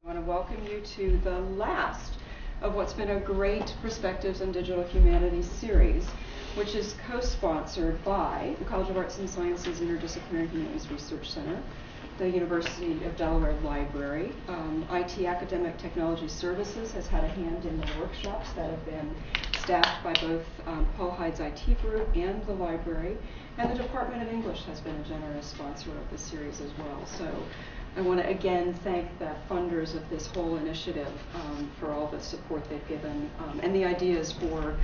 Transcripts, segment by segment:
I want to welcome you to the last of what's been a great Perspectives on Digital Humanities series, which is co-sponsored by the College of Arts and Sciences Interdisciplinary Humanities Research Center, the University of Delaware Library. IT Academic Technology Services has had a hand in the workshops that have been staffed by both Paul Hyde's IT group and the library, and the Department of English has been a generous sponsor of the series as well. So I want to again thank the funders of this whole initiative for all the support they've given and the ideas for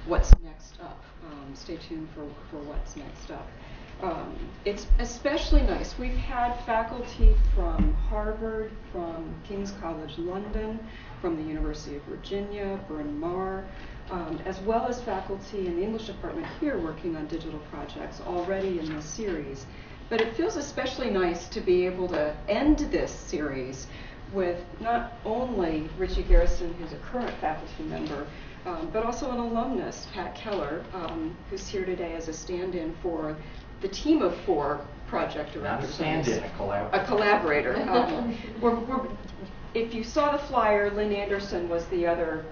what's next up. Stay tuned for what's next up. It's especially nice. We've had faculty from Harvard, from King's College London, from the University of Virginia, Bryn Mawr, as well as faculty in the English department here working on digital projects already in this series. But it feels especially nice to be able to end this series with not only Ritchie Garrison, who's a current faculty member, but also an alumnus, Pat Keller, who's here today as a stand-in for the team of 4 project directors. Not a stand-in, a collaborator. If you saw the flyer, Lynne Anderson was the other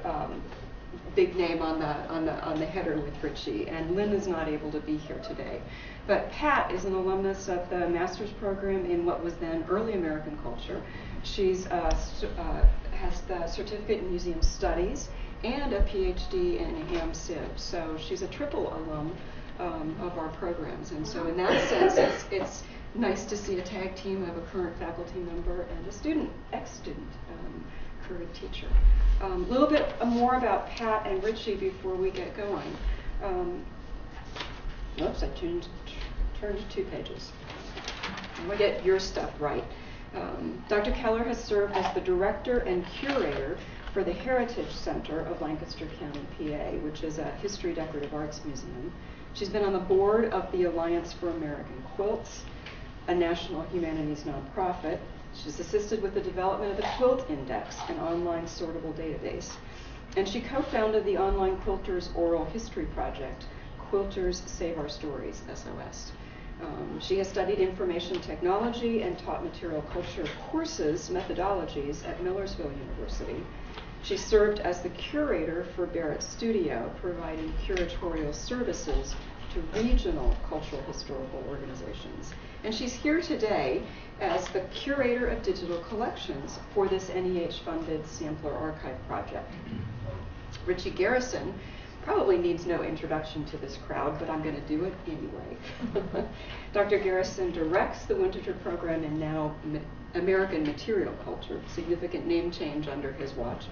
big name on the header with Ritchie, and Lynne is not able to be here today. But Pat is an alumnus of the master's program in what was then early American culture. She's has the certificate in museum studies and a PhD in Ham Civ. So she's a triple alum of our programs. And so in that sense, it's nice to see a tag team of a current faculty member and a student, ex-student, current teacher. A little bit more about Pat and Ritchie before we get going. Oops, I turned 2 pages. I'm going to get your stuff right. Dr. Keller has served as the director and curator for the Heritage Center of Lancaster County, PA, which is a history decorative arts museum. She's been on the board of the Alliance for American Quilts, a national humanities nonprofit. She's assisted with the development of the Quilt Index, an online sortable database. And she co-founded the online Quilters Oral History Project, Quilters Save Our Stories, SOS. She has studied information technology and taught material culture courses, methodologies at Millersville University. She served as the curator for Barrett Studio, providing curatorial services to regional cultural historical organizations. And she's here today as the curator of digital collections for this NEH-funded Sampler Archive project. Ritchie Garrison probably needs no introduction to this crowd, but I'm going to do it anyway. Dr. Garrison directs the Winterthur program in now American Material Culture, significant name change under his watch.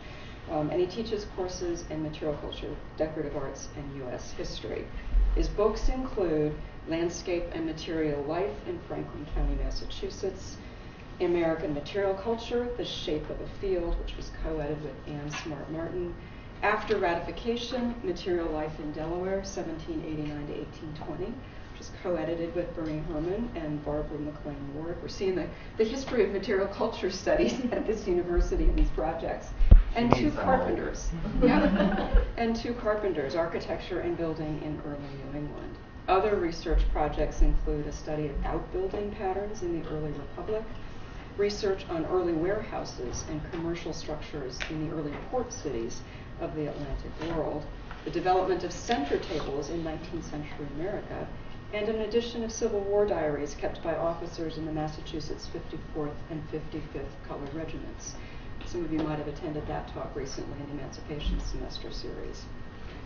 And he teaches courses in material culture, decorative arts, and U.S. history. His books include Landscape and Material Life in Franklin County, Massachusetts, American Material Culture, The Shape of a Field, which was co-edited with Anne Smart Martin, After Ratification, Material Life in Delaware, 1789 to 1820, which is co-edited with Bernie Herman and Barbara McLean Ward. We're seeing the history of material culture studies at this university in these projects. And 2 carpenters. And 2 carpenters, architecture and building in early New England. Other research projects include a study of outbuilding patterns in the early Republic, research on early warehouses and commercial structures in the early port cities of the Atlantic world, the development of center tables in 19th century America, and an edition of Civil War diaries kept by officers in the Massachusetts 54th and 55th Colored Regiments. Some of you might have attended that talk recently in the Emancipation Semester series.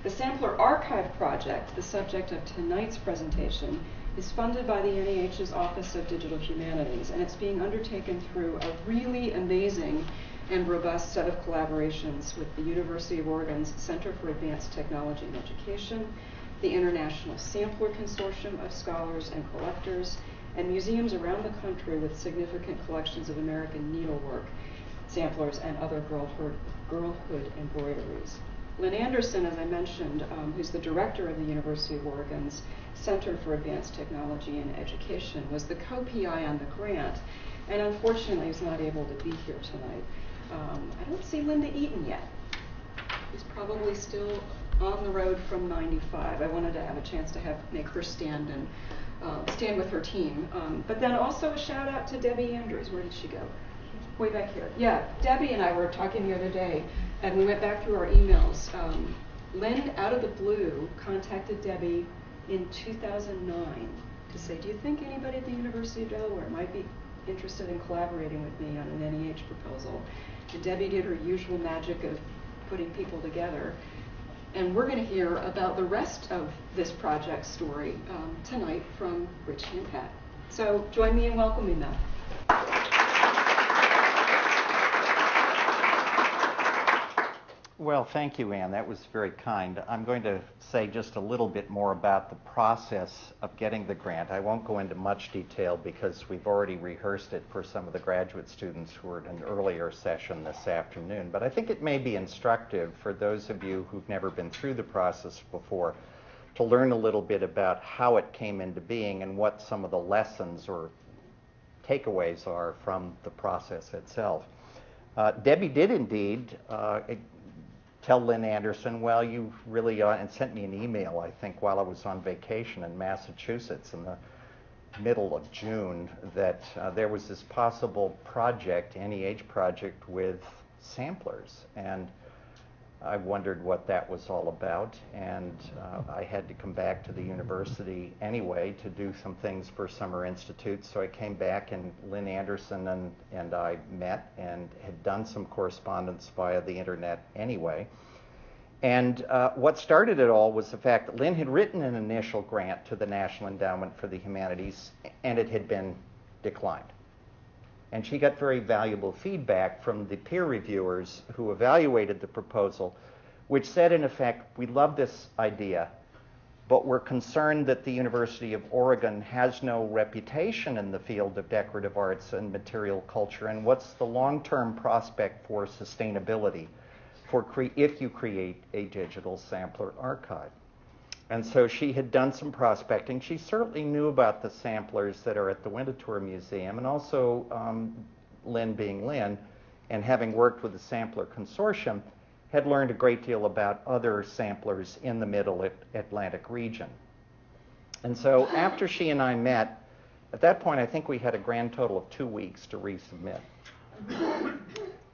The Sampler Archive Project, the subject of tonight's presentation, is funded by the NEH's Office of Digital Humanities, and it's being undertaken through a really amazing and robust set of collaborations with the University of Oregon's Center for Advanced Technology and Education, the International Sampler Consortium of scholars and collectors, and museums around the country with significant collections of American needlework, samplers, and other girlhood embroideries. Lynne Anderson, as I mentioned, who's the director of the University of Oregon's Center for Advanced Technology and Education, was the co-PI on the grant, and unfortunately is not able to be here tonight. I don't see Linda Eaton yet. He's probably still on the road from 95. I wanted to have a chance to make her stand with her team. But then also a shout out to Debbie Andrews. Where did she go? Way back here. Yeah, Debbie and I were talking the other day, and we went back through our emails. Lynne, out of the blue, contacted Debbie in 2009 to say, do you think anybody at the University of Delaware might be interested in collaborating with me on an NEH proposal? And Debbie did her usual magic of putting people together. And we're going to hear about the rest of this project story tonight from Ritchie and Pat. So join me in welcoming them. Well, thank you, Anne. That was very kind. I'm going to say just a little bit more about the process of getting the grant. I won't go into much detail because we've already rehearsed it for some of the graduate students who were in an earlier session this afternoon. But I think it may be instructive for those of you who've never been through the process before to learn a little bit about how it came into being and what some of the lessons or takeaways are from the process itself. Debbie did indeed tell Lynne Anderson, well, you really, and sent me an email, I think, while I was on vacation in Massachusetts in the middle of June, that there was this possible project, NEH project, with samplers. And I wondered what that was all about, and I had to come back to the university anyway to do some things for Summer Institute. So I came back, and Lynne Anderson and I met and had done some correspondence via the internet anyway. And what started it all was the fact that Lynne had written an initial grant to the National Endowment for the Humanities, and it had been declined. And she got very valuable feedback from the peer reviewers who evaluated the proposal, which said, in effect, we love this idea, but we're concerned that the University of Oregon has no reputation in the field of decorative arts and material culture, and what's the long-term prospect for sustainability if you create a digital sampler archive? And so she had done some prospecting. She certainly knew about the samplers that are at the Winterthur Museum, and also Lynne being Lynne, and having worked with the Sampler Consortium, had learned a great deal about other samplers in the Middle Atlantic region. And so after she and I met, at that point I think we had a grand total of 2 weeks to resubmit.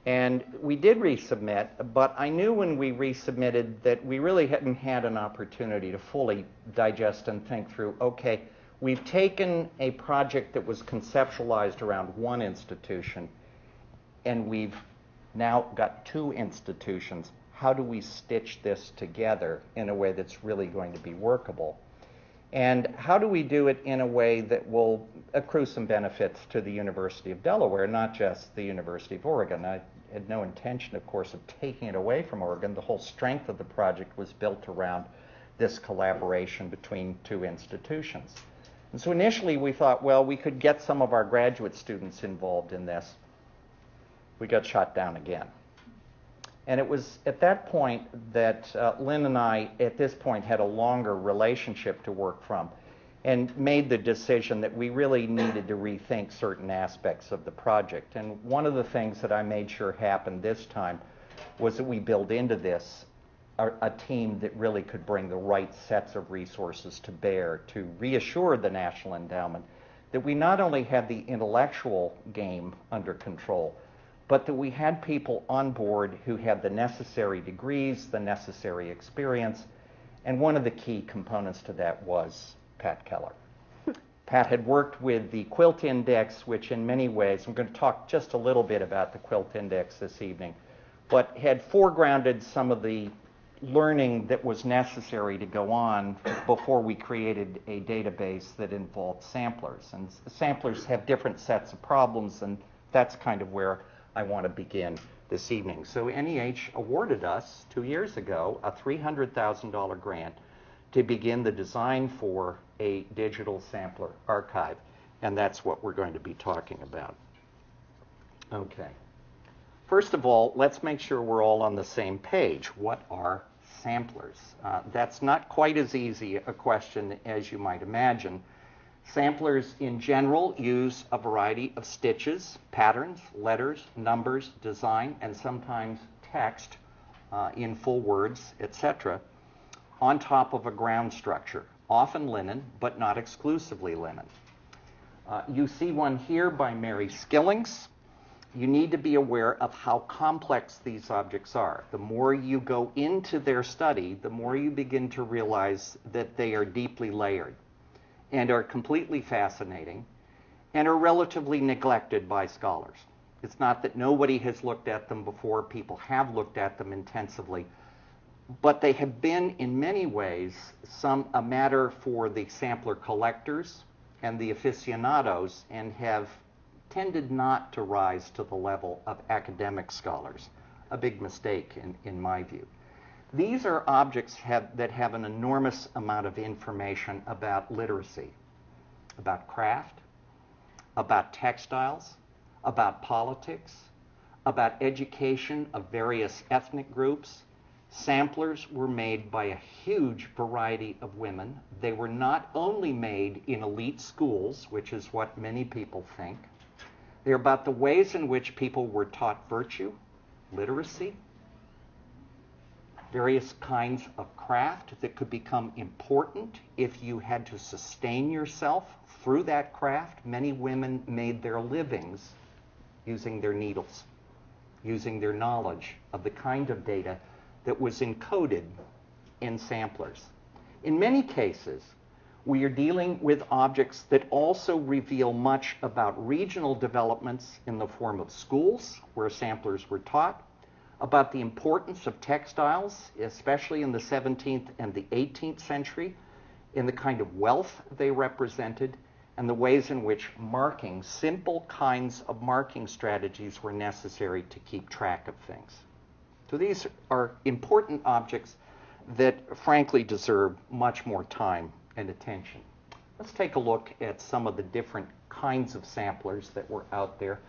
And we did resubmit, but I knew when we resubmitted that we really hadn't had an opportunity to fully digest and think through, okay, we've taken a project that was conceptualized around one institution, and we've now got 2 institutions. How do we stitch this together in a way that's really going to be workable? And how do we do it in a way that will accrue some benefits to the University of Delaware, not just the University of Oregon? I had no intention, of course, of taking it away from Oregon. The whole strength of the project was built around this collaboration between 2 institutions. And so initially we thought, well, we could get some of our graduate students involved in this. We got shot down again. And it was at that point that Lynne and I, at this point, had a longer relationship to work from and made the decision that we really needed to rethink certain aspects of the project. And one of the things that I made sure happened this time was that we build into this a team that really could bring the right sets of resources to bear to reassure the National Endowment that we not only had the intellectual game under control, but that we had people on board who had the necessary degrees, the necessary experience, and one of the key components to that was Pat Keller. Pat had worked with the Quilt Index, which in many ways, I'm going to talk just a little bit about the Quilt Index this evening, but had foregrounded some of the learning that was necessary to go on before we created a database that involved samplers. And samplers have different sets of problems, and that's kind of where I want to begin this evening. So NEH awarded us 2 years ago a $300,000 grant to begin the design for a digital sampler archive, and that's what we're going to be talking about. Okay. First of all, let's make sure we're all on the same page. What are samplers? That's not quite as easy a question as you might imagine. Samplers in general use a variety of stitches, patterns, letters, numbers, design, and sometimes text in full words, etc., on top of a ground structure, often linen, but not exclusively linen. You see one here by Mary Skillings, you need to be aware of how complex these objects are. The more you go into their study, the more you begin to realize that they are deeply layered and are completely fascinating and are relatively neglected by scholars. It's not that nobody has looked at them before. People have looked at them intensively. But they have been, in many ways, a matter for the sampler collectors and the aficionados, and have tended not to rise to the level of academic scholars. A big mistake, in my view. These are objects that have an enormous amount of information about literacy, about craft, about textiles, about politics, about education of various ethnic groups. Samplers were made by a huge variety of women. They were not only made in elite schools, which is what many people think. They're about the ways in which people were taught virtue, literacy, various kinds of craft that could become important if you had to sustain yourself through that craft. Many women made their livings using their needles, using their knowledge of the kind of data that was encoded in samplers. In many cases, we are dealing with objects that also reveal much about regional developments in the form of schools where samplers were taught, about the importance of textiles, especially in the 17th and the 18th century, in the kind of wealth they represented, and the ways in which marking, simple kinds of marking strategies were necessary to keep track of things. So these are important objects that frankly deserve much more time and attention. Let's take a look at some of the different kinds of samplers that were out there.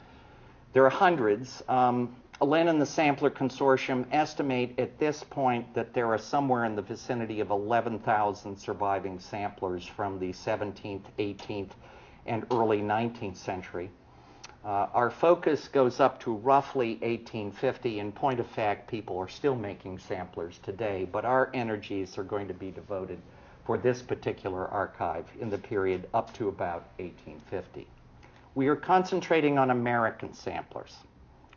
There are hundreds. Lynne and the Sampler Consortium estimate at this point that there are somewhere in the vicinity of 11,000 surviving samplers from the 17th, 18th, and early 19th century. Our focus goes up to roughly 1850. In point of fact, people are still making samplers today, but our energies are going to be devoted for this particular archive in the period up to about 1850. We are concentrating on American samplers,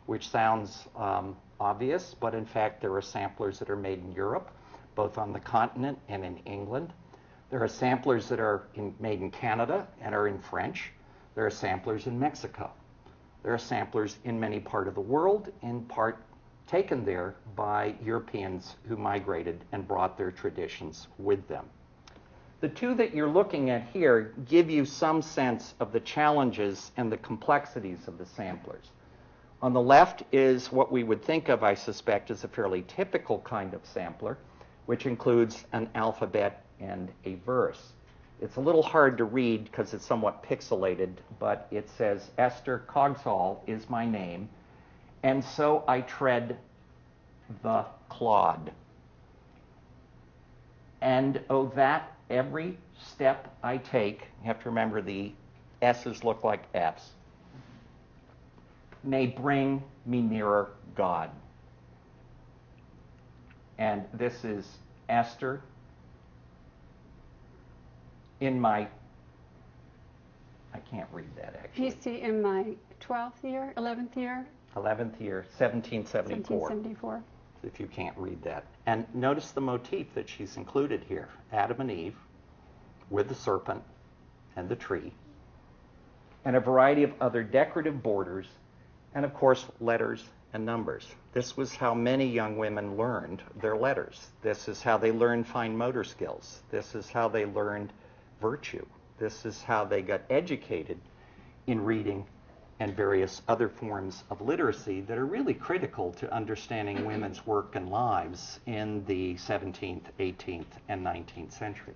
which sounds obvious, but in fact there are samplers that are made in Europe, both on the continent and in England. There are samplers that are made in Canada and are in French. There are samplers in Mexico. There are samplers in many parts of the world, in part taken there by Europeans who migrated and brought their traditions with them. The two that you're looking at here give you some sense of the challenges and the complexities of the samplers. On the left is what we would think of, I suspect, as a fairly typical kind of sampler, which includes an alphabet and a verse. It's a little hard to read because it's somewhat pixelated, but it says, Esther Cogsall is my name, and so I tread the clod. And oh, that every step I take, you have to remember the S's look like F's, may bring me nearer God. And this is Esther in my, I can't read that actually. PC in my 12th year, 11th year? 11th year, 1774. 1774. If you can't read that. And notice the motif that she's included here. Adam and Eve with the serpent and the tree, and a variety of other decorative borders, and of course letters and numbers. This was how many young women learned their letters. This is how they learned fine motor skills. This is how they learned virtue. This is how they got educated in reading and various other forms of literacy that are really critical to understanding women's work and lives in the 17th, 18th, and 19th century.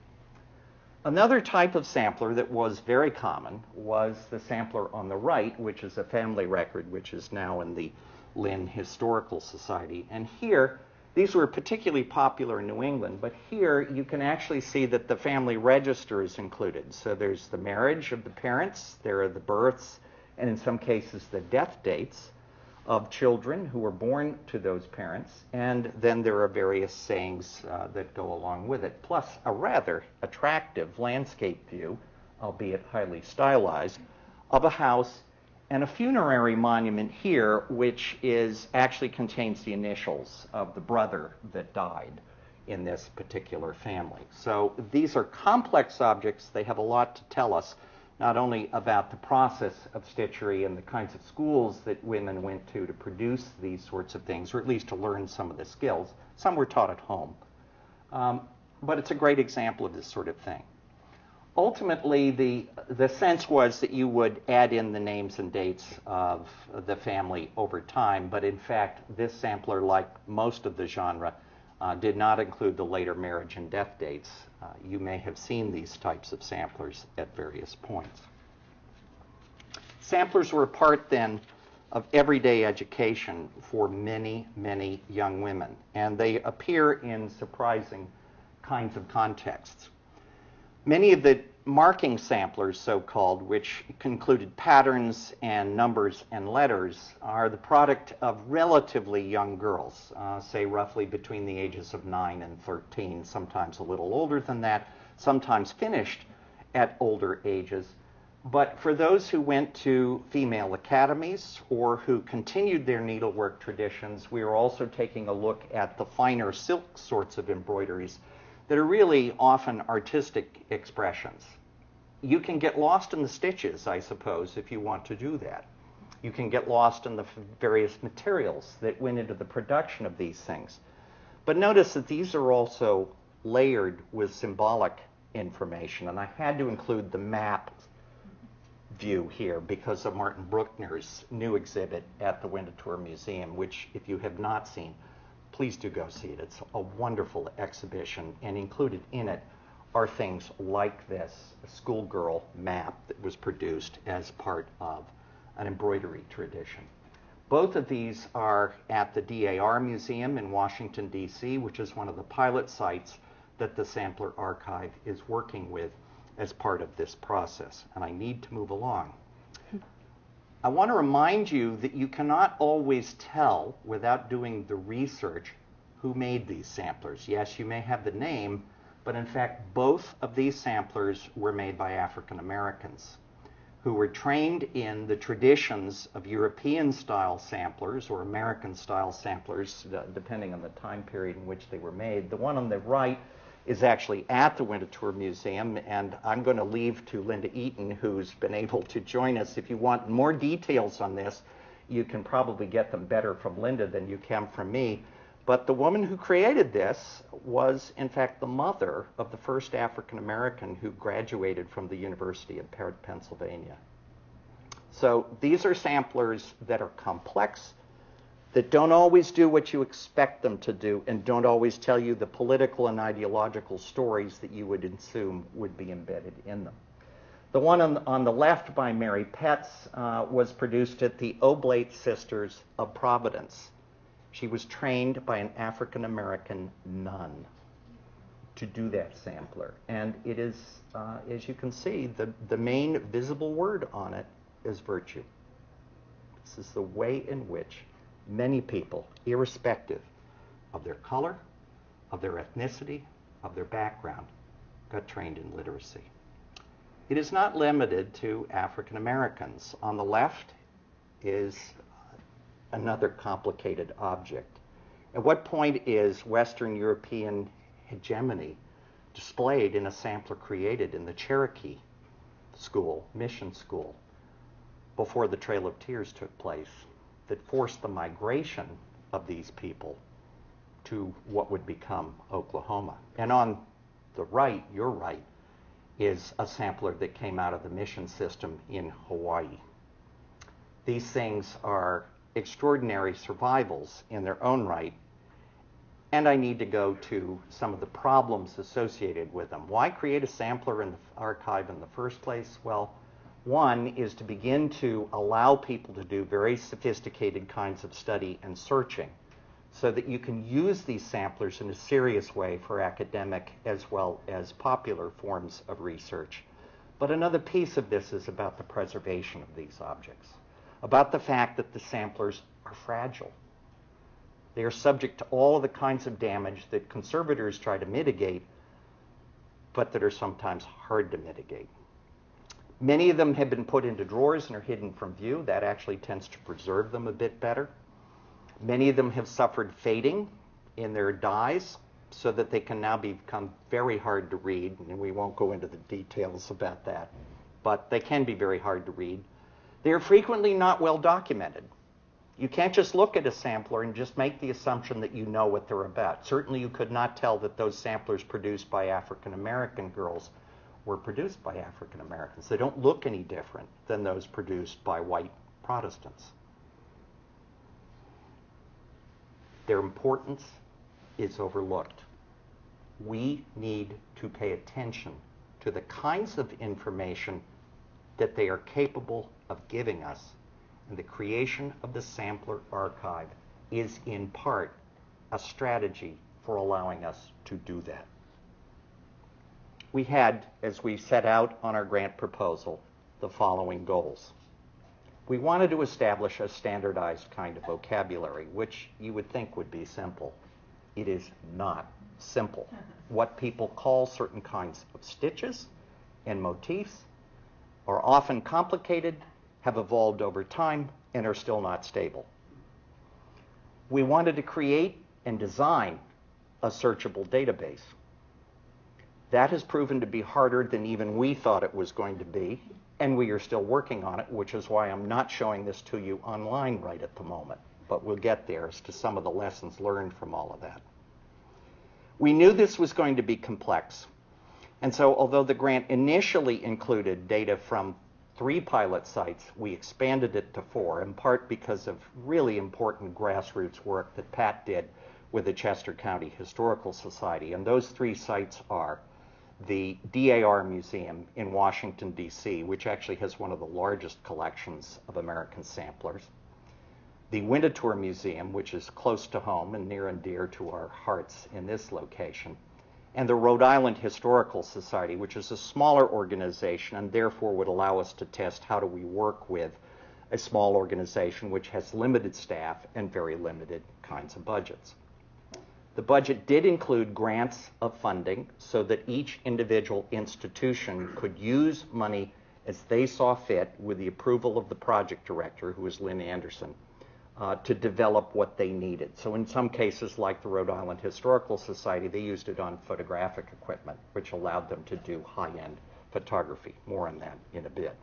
Another type of sampler that was very common was the sampler on the right, which is a family record, which is now in the Lynne Historical Society. And here, these were particularly popular in New England, but here you can actually see that the family register is included. So there's the marriage of the parents, there are the births, and in some cases the death dates of children who were born to those parents, and then there are various sayings that go along with it, plus a rather attractive landscape view, albeit highly stylized, of a house and a funerary monument here, which actually contains the initials of the brother that died in this particular family. So these are complex objects. They have a lot to tell us, not only about the process of stitchery and the kinds of schools that women went to produce these sorts of things, or at least to learn some of the skills. Some were taught at home. But it's a great example of this sort of thing. Ultimately, the sense was that you would add in the names and dates of the family over time, but in fact, this sampler, like most of the genre, did not include the later marriage and death dates. You may have seen these types of samplers at various points. Samplers were a part then of everyday education for many, many young women, and they appear in surprising kinds of contexts. Many of the marking samplers, so-called, which included patterns and numbers and letters, are the product of relatively young girls, say roughly between the ages of 9 and 13, sometimes a little older than that, sometimes finished at older ages. But for those who went to female academies or who continued their needlework traditions, we are also taking a look at the finer silk sorts of embroideries that are really often artistic expressions. You can get lost in the stitches, I suppose, if you want to do that. You can get lost in the various materials that went into the production of these things. But notice that these are also layered with symbolic information, and I had to include the map view here because of Martin Bruckner's new exhibit at the Winterthur Museum, which, if you have not seen, please do go see it. It's a wonderful exhibition, and included in it are things like this schoolgirl map that was produced as part of an embroidery tradition. Both of these are at the DAR Museum in Washington, D.C., which is one of the pilot sites that the Sampler Archive is working with as part of this process. And I need to move along. I want to remind you that you cannot always tell without doing the research who made these samplers. Yes, you may have the name, but in fact, both of these samplers were made by African Americans who were trained in the traditions of European-style samplers or American-style samplers, depending on the time period in which they were made. The one on the right is actually at the Winterthur Museum, and I'm going to leave to Linda Eaton, who's been able to join us. If you want more details on this, you can probably get them better from Linda than you can from me. But the woman who created this was, in fact, the mother of the first African American who graduated from the University of Pennsylvania. So these are samplers that are complex, that don't always do what you expect them to do, and don't always tell you the political and ideological stories that you would assume would be embedded in them. The one on the left by Mary Petz was produced at the Oblate Sisters of Providence. She was trained by an African American nun to do that sampler. And it is, as you can see, the main visible word on it is virtue. This is the way in which many people, irrespective of their color, of their ethnicity, of their background, got trained in literacy. It is not limited to African Americans. On the left is another complicated object. At what point is Western European hegemony displayed in a sampler created in the Cherokee school, mission school, before the Trail of Tears took place, that forced the migration of these people to what would become Oklahoma? And on the right, your right, is a sampler that came out of the mission system in Hawaii. These things are extraordinary survivals in their own right, and I need to go to some of the problems associated with them. Why create a sampler in the archive in the first place? Well, one is to begin to allow people to do very sophisticated kinds of study and searching so that you can use these samplers in a serious way for academic as well as popular forms of research. But another piece of this is about the preservation of these objects, about the fact that the samplers are fragile. They are subject to all of the kinds of damage that conservators try to mitigate, but that are sometimes hard to mitigate. Many of them have been put into drawers and are hidden from view. That actually tends to preserve them a bit better. Many of them have suffered fading in their dyes so that they can now become very hard to read, and we won't go into the details about that, but they can be very hard to read. They are frequently not well documented. You can't just look at a sampler and just make the assumption that you know what they're about. Certainly you could not tell that those samplers produced by African American girls were produced by African Americans. They don't look any different than those produced by white Protestants. Their importance is overlooked. We need to pay attention to the kinds of information that they are capable of giving us, and the creation of the sampler archive is in part a strategy for allowing us to do that. We had, as we set out on our grant proposal, the following goals. We wanted to establish a standardized kind of vocabulary, which you would think would be simple. It is not simple. What people call certain kinds of stitches and motifs are often complicated, have evolved over time, and are still not stable. We wanted to create and design a searchable database. That has proven to be harder than even we thought it was going to be, and we are still working on it, which is why I'm not showing this to you online right at the moment, but we'll get there as to some of the lessons learned from all of that. We knew this was going to be complex, and so although the grant initially included data from 3 pilot sites, we expanded it to 4, in part because of really important grassroots work that Pat did with the Chester County Historical Society. And those 3 sites are the DAR Museum in Washington, D.C., which actually has one of the largest collections of American samplers, the Winterthur Museum, which is close to home and near and dear to our hearts in this location, and the Rhode Island Historical Society, which is a smaller organization and therefore would allow us to test how do we work with a small organization which has limited staff and very limited kinds of budgets. The budget did include grants of funding so that each individual institution could use money as they saw fit with the approval of the project director, who is Lynne Anderson, to develop what they needed. So in some cases, like the Rhode Island Historical Society, they used it on photographic equipment, which allowed them to do high-end photography. More on that in a bit.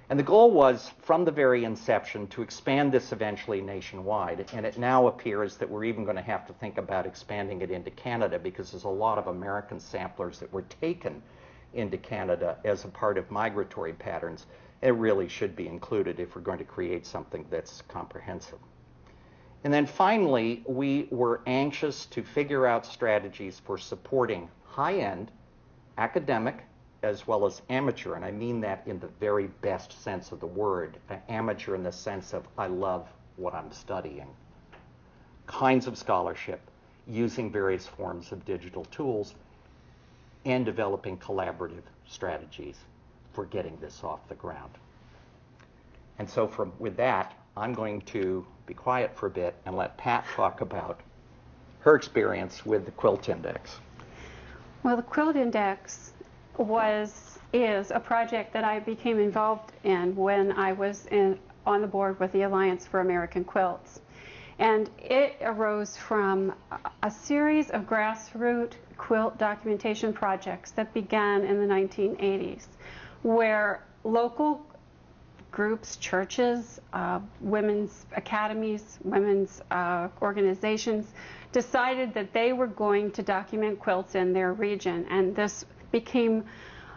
And the goal was, from the very inception, to expand this eventually nationwide, and it now appears that we're even going to have to think about expanding it into Canada, because there's a lot of American samplers that were taken into Canada as a part of migratory patterns. It really should be included if we're going to create something that's comprehensive. And then finally, we were anxious to figure out strategies for supporting high-end academic as well as amateur, and I mean that in the very best sense of the word, amateur in the sense of I love what I'm studying, kinds of scholarship using various forms of digital tools and developing collaborative strategies for getting this off the ground. And so with that, I'm going to be quiet for a bit and let Pat talk about her experience with the Quilt Index. Well, the Quilt Index is a project that I became involved in when I was on the board with the Alliance for American Quilts. And it arose from a series of grassroots quilt documentation projects that began in the 1980s, where local groups, churches, women's academies, women's organizations decided that they were going to document quilts in their region. And this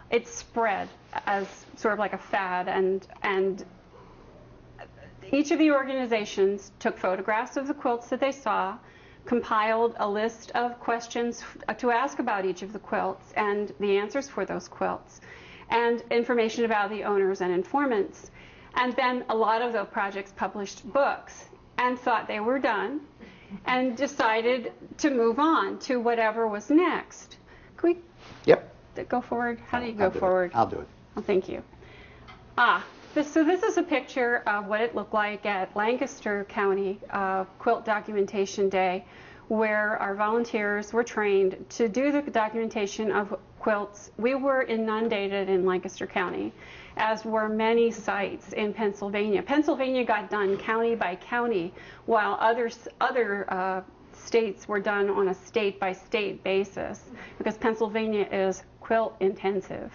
it spread as sort of like a fad, and each of the organizations took photographs of the quilts that they saw, compiled a list of questions to ask about each of the quilts and the answers for those quilts, and information about the owners and informants. And then a lot of the projects published books and thought they were done and decided to move on to whatever was next. Can we go forward? How do you go forward? I'll do it. Well, thank you. So this is a picture of what it looked like at Lancaster County Quilt Documentation Day, where our volunteers were trained to do the documentation of quilts. We were inundated in Lancaster County, as were many sites in Pennsylvania. Pennsylvania got done county by county, while other states were done on a state-by-state basis, because Pennsylvania is quilt intensive.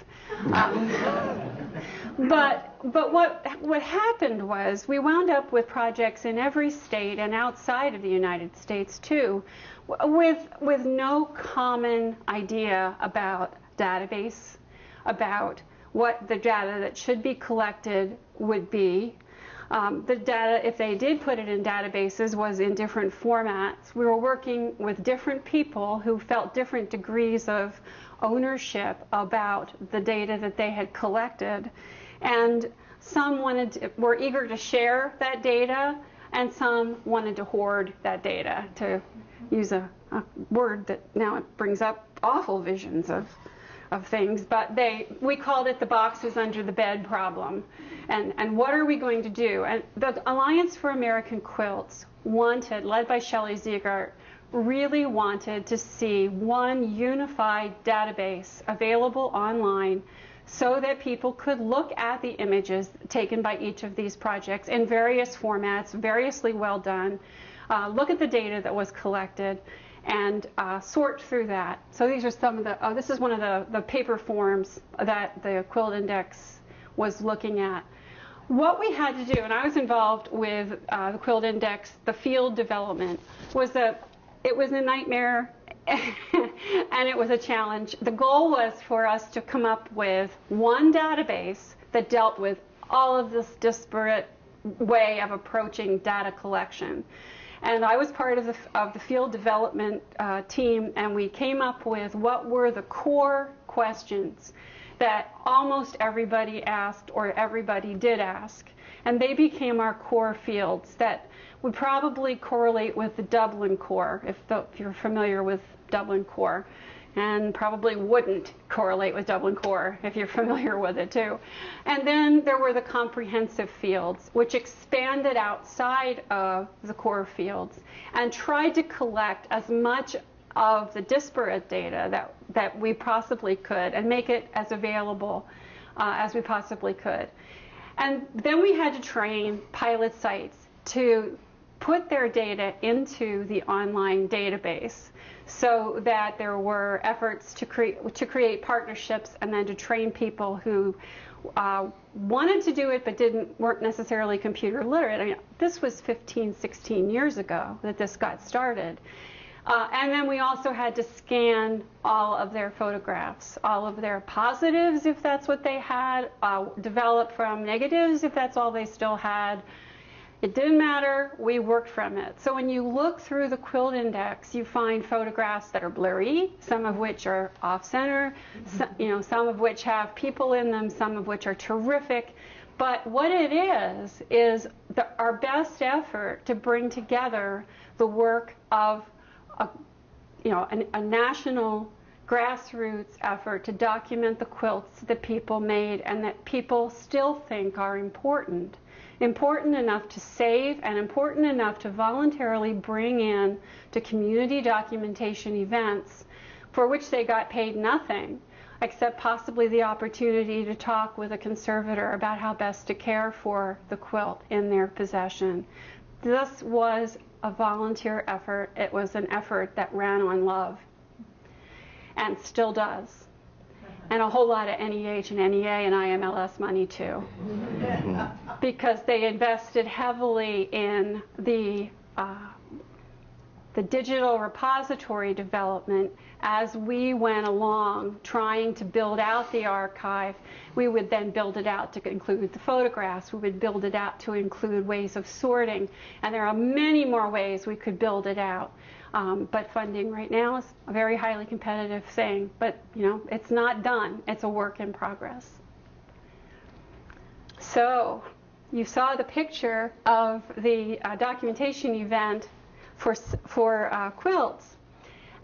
But what happened was we wound up with projects in every state and outside of the United States too, with no common idea about database, about what the data that should be collected would be. The data, if they did put it in databases, was in different formats. We were working with different people who felt different degrees of ownership about the data that they had collected. And some were eager to share that data, and some wanted to hoard that data, to use a word that now it brings up awful visions of things. But we called it the boxes under the bed problem. And what are we going to do? And the Alliance for American Quilts wanted, led by Shelley Ziegart, really wanted to see one unified database available online so that people could look at the images taken by each of these projects in various formats, variously well done, look at the data that was collected, and sort through that. So these are some of the, this is one of the paper forms that the Quilt Index was looking at. What we had to do, and I was involved with the Quilt Index, the field development, it was a nightmare and it was a challenge. The goal was for us to come up with one database that dealt with all of this disparate way of approaching data collection. And I was part of the field development team, and we came up with what were the core questions that almost everybody asked, or everybody did ask. And they became our core fields that would probably correlate with the Dublin Core, if you're familiar with Dublin Core, and probably wouldn't correlate with Dublin Core if you're familiar with it too. And then there were the comprehensive fields, which expanded outside of the core fields and tried to collect as much of the disparate data that we possibly could and make it as available as we possibly could. And then we had to train pilot sites to put their data into the online database, so that there were efforts to create partnerships and then to train people who wanted to do it but weren't necessarily computer literate. I mean, this was 15, 16 years ago that this got started. And then we also had to scan all of their photographs, all of their positives if that's what they had, develop from negatives if that's all they still had. It didn't matter, we worked from it. So when you look through the Quilt Index, you find photographs that are blurry, some of which are off-center, some of which have people in them, some of which are terrific. But what it is our best effort to bring together the work of a national grassroots effort to document the quilts that people made and that people still think are important enough to save and important enough to voluntarily bring in to community documentation events for which they got paid nothing, except possibly the opportunity to talk with a conservator about how best to care for the quilt in their possession. This was a volunteer effort. It was an effort that ran on love and still does. And a whole lot of NEH and NEA and IMLS money too, because they invested heavily in the digital repository development. As we went along trying to build out the archive, we would then build it out to include the photographs. We would build it out to include ways of sorting, and there are many more ways we could build it out. But funding right now is a very highly competitive thing. But it's not done. It's a work in progress. So you saw the picture of the documentation event for quilts.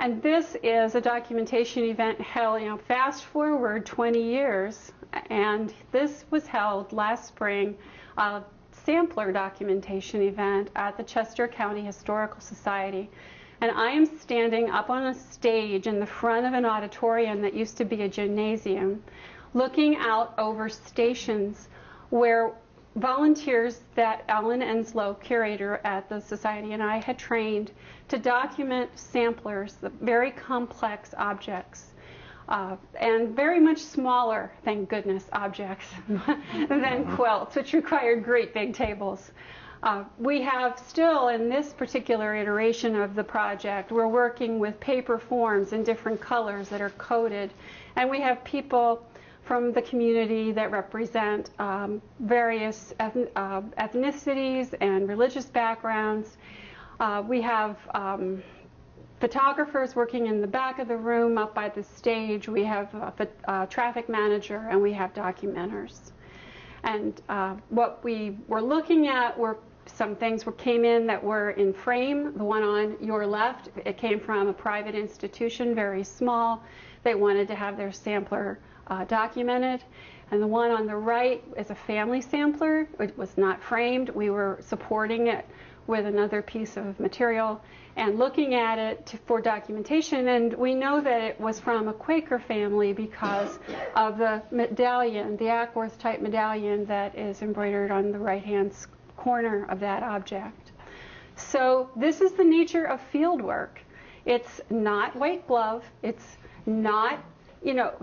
And this is a documentation event held, fast forward 20 years. And this was held last spring, a sampler documentation event at the Chester County Historical Society. And I am standing up on a stage in the front of an auditorium that used to be a gymnasium, looking out over stations where volunteers that Ellen Enslow, curator at the Society, and I had trained to document samplers, the very complex objects, and very much smaller, thank goodness, objects than quilts, which required great big tables. We have still, in this particular iteration of the project, we're working with paper forms in different colors that are coded, and we have people from the community that represent various ethnicities and religious backgrounds. We have photographers working in the back of the room up by the stage. We have a traffic manager, and we have documenters. And what we were looking at were some things came in that were in frame. The one on your left, it came from a private institution, very small. They wanted to have their sampler documented. And the one on the right is a family sampler. It was not framed. We were supporting it with another piece of material and looking at it for documentation. And we know that it was from a Quaker family because of the medallion, the Ackworth type medallion that is embroidered on the right-hand corner of that object. So this is the nature of field work. It's not white glove. It's not,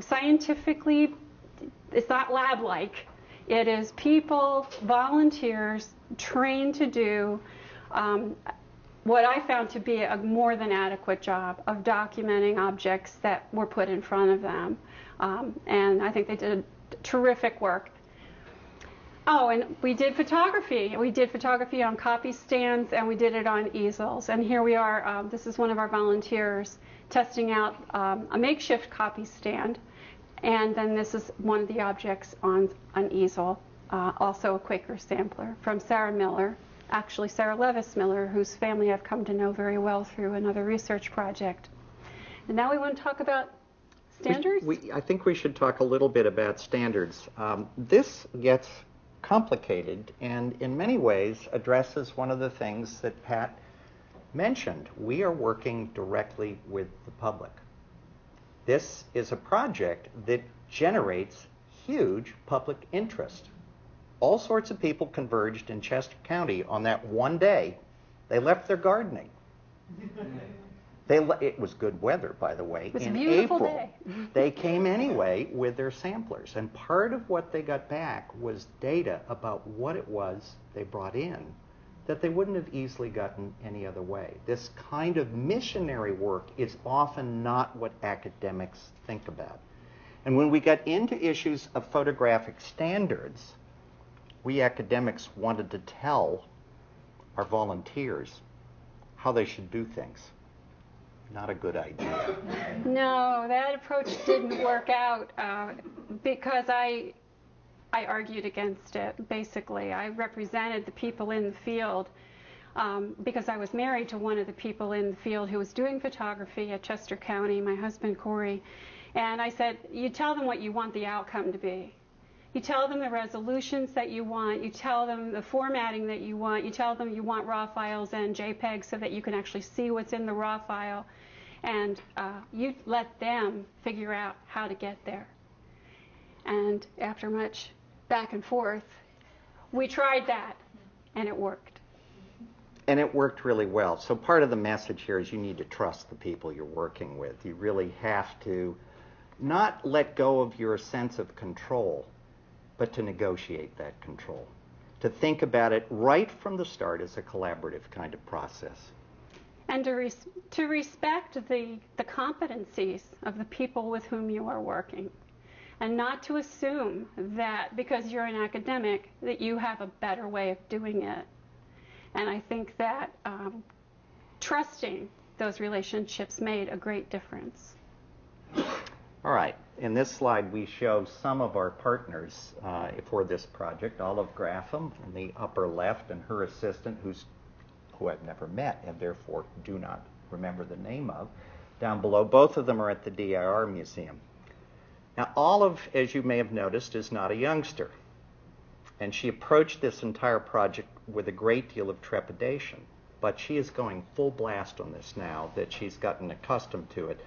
scientifically, it's not lab-like. It is people, volunteers, trained to do what I found to be a more than adequate job of documenting objects that were put in front of them. And I think they did terrific work. Oh, and we did photography. We did photography on copy stands, and we did it on easels. And here we are. This is one of our volunteers testing out a makeshift copy stand. And then this is one of the objects on an easel, also a Quaker sampler from Sarah Miller, actually Sarah Levis Miller, whose family I've come to know very well through another research project. And now we want to talk about standards? I think we should talk a little bit about standards. This gets complicated and in many ways addresses one of the things that Pat mentioned. We are working directly with the public. This is a project that generates huge public interest. All sorts of people converged in Chester County on that one day. They left their gardening. It was good weather, by the way. It was in a beautiful April, day. They came anyway with their samplers. And part of what they got back was data about what it was they brought in that they wouldn't have easily gotten any other way. This kind of missionary work is often not what academics think about. And when we got into issues of photographic standards, we academics wanted to tell our volunteers how they should do things. Not a good idea. No, that approach didn't work out because I argued against it, basically. I represented the people in the field because I was married to one of the people in the field who was doing photography at Chester County, my husband Corey. And I said, you tell them what you want the outcome to be. You tell them the resolutions that you want. You tell them the formatting that you want. You tell them you want RAW files and JPEGs so that you can actually see what's in the RAW file. And you let them figure out how to get there. And after much back and forth, we tried that, and it worked. And it worked really well. So part of the message here is you need to trust the people you're working with. You really have to not let go of your sense of control, but to negotiate that control, to think about it right from the start as a collaborative kind of process. And to respect the competencies of the people with whom you are working, and not to assume that because you're an academic that you have a better way of doing it. And I think that trusting those relationships made a great difference. All right. In this slide, we show some of our partners for this project. Olive Graffam in the upper left and her assistant, who I've never met and therefore do not remember the name of, down below. Both of them are at the DIR Museum. Now, Olive, as you may have noticed, is not a youngster. And she approached this entire project with a great deal of trepidation. but she is going full blast on this now that she's gotten accustomed to it,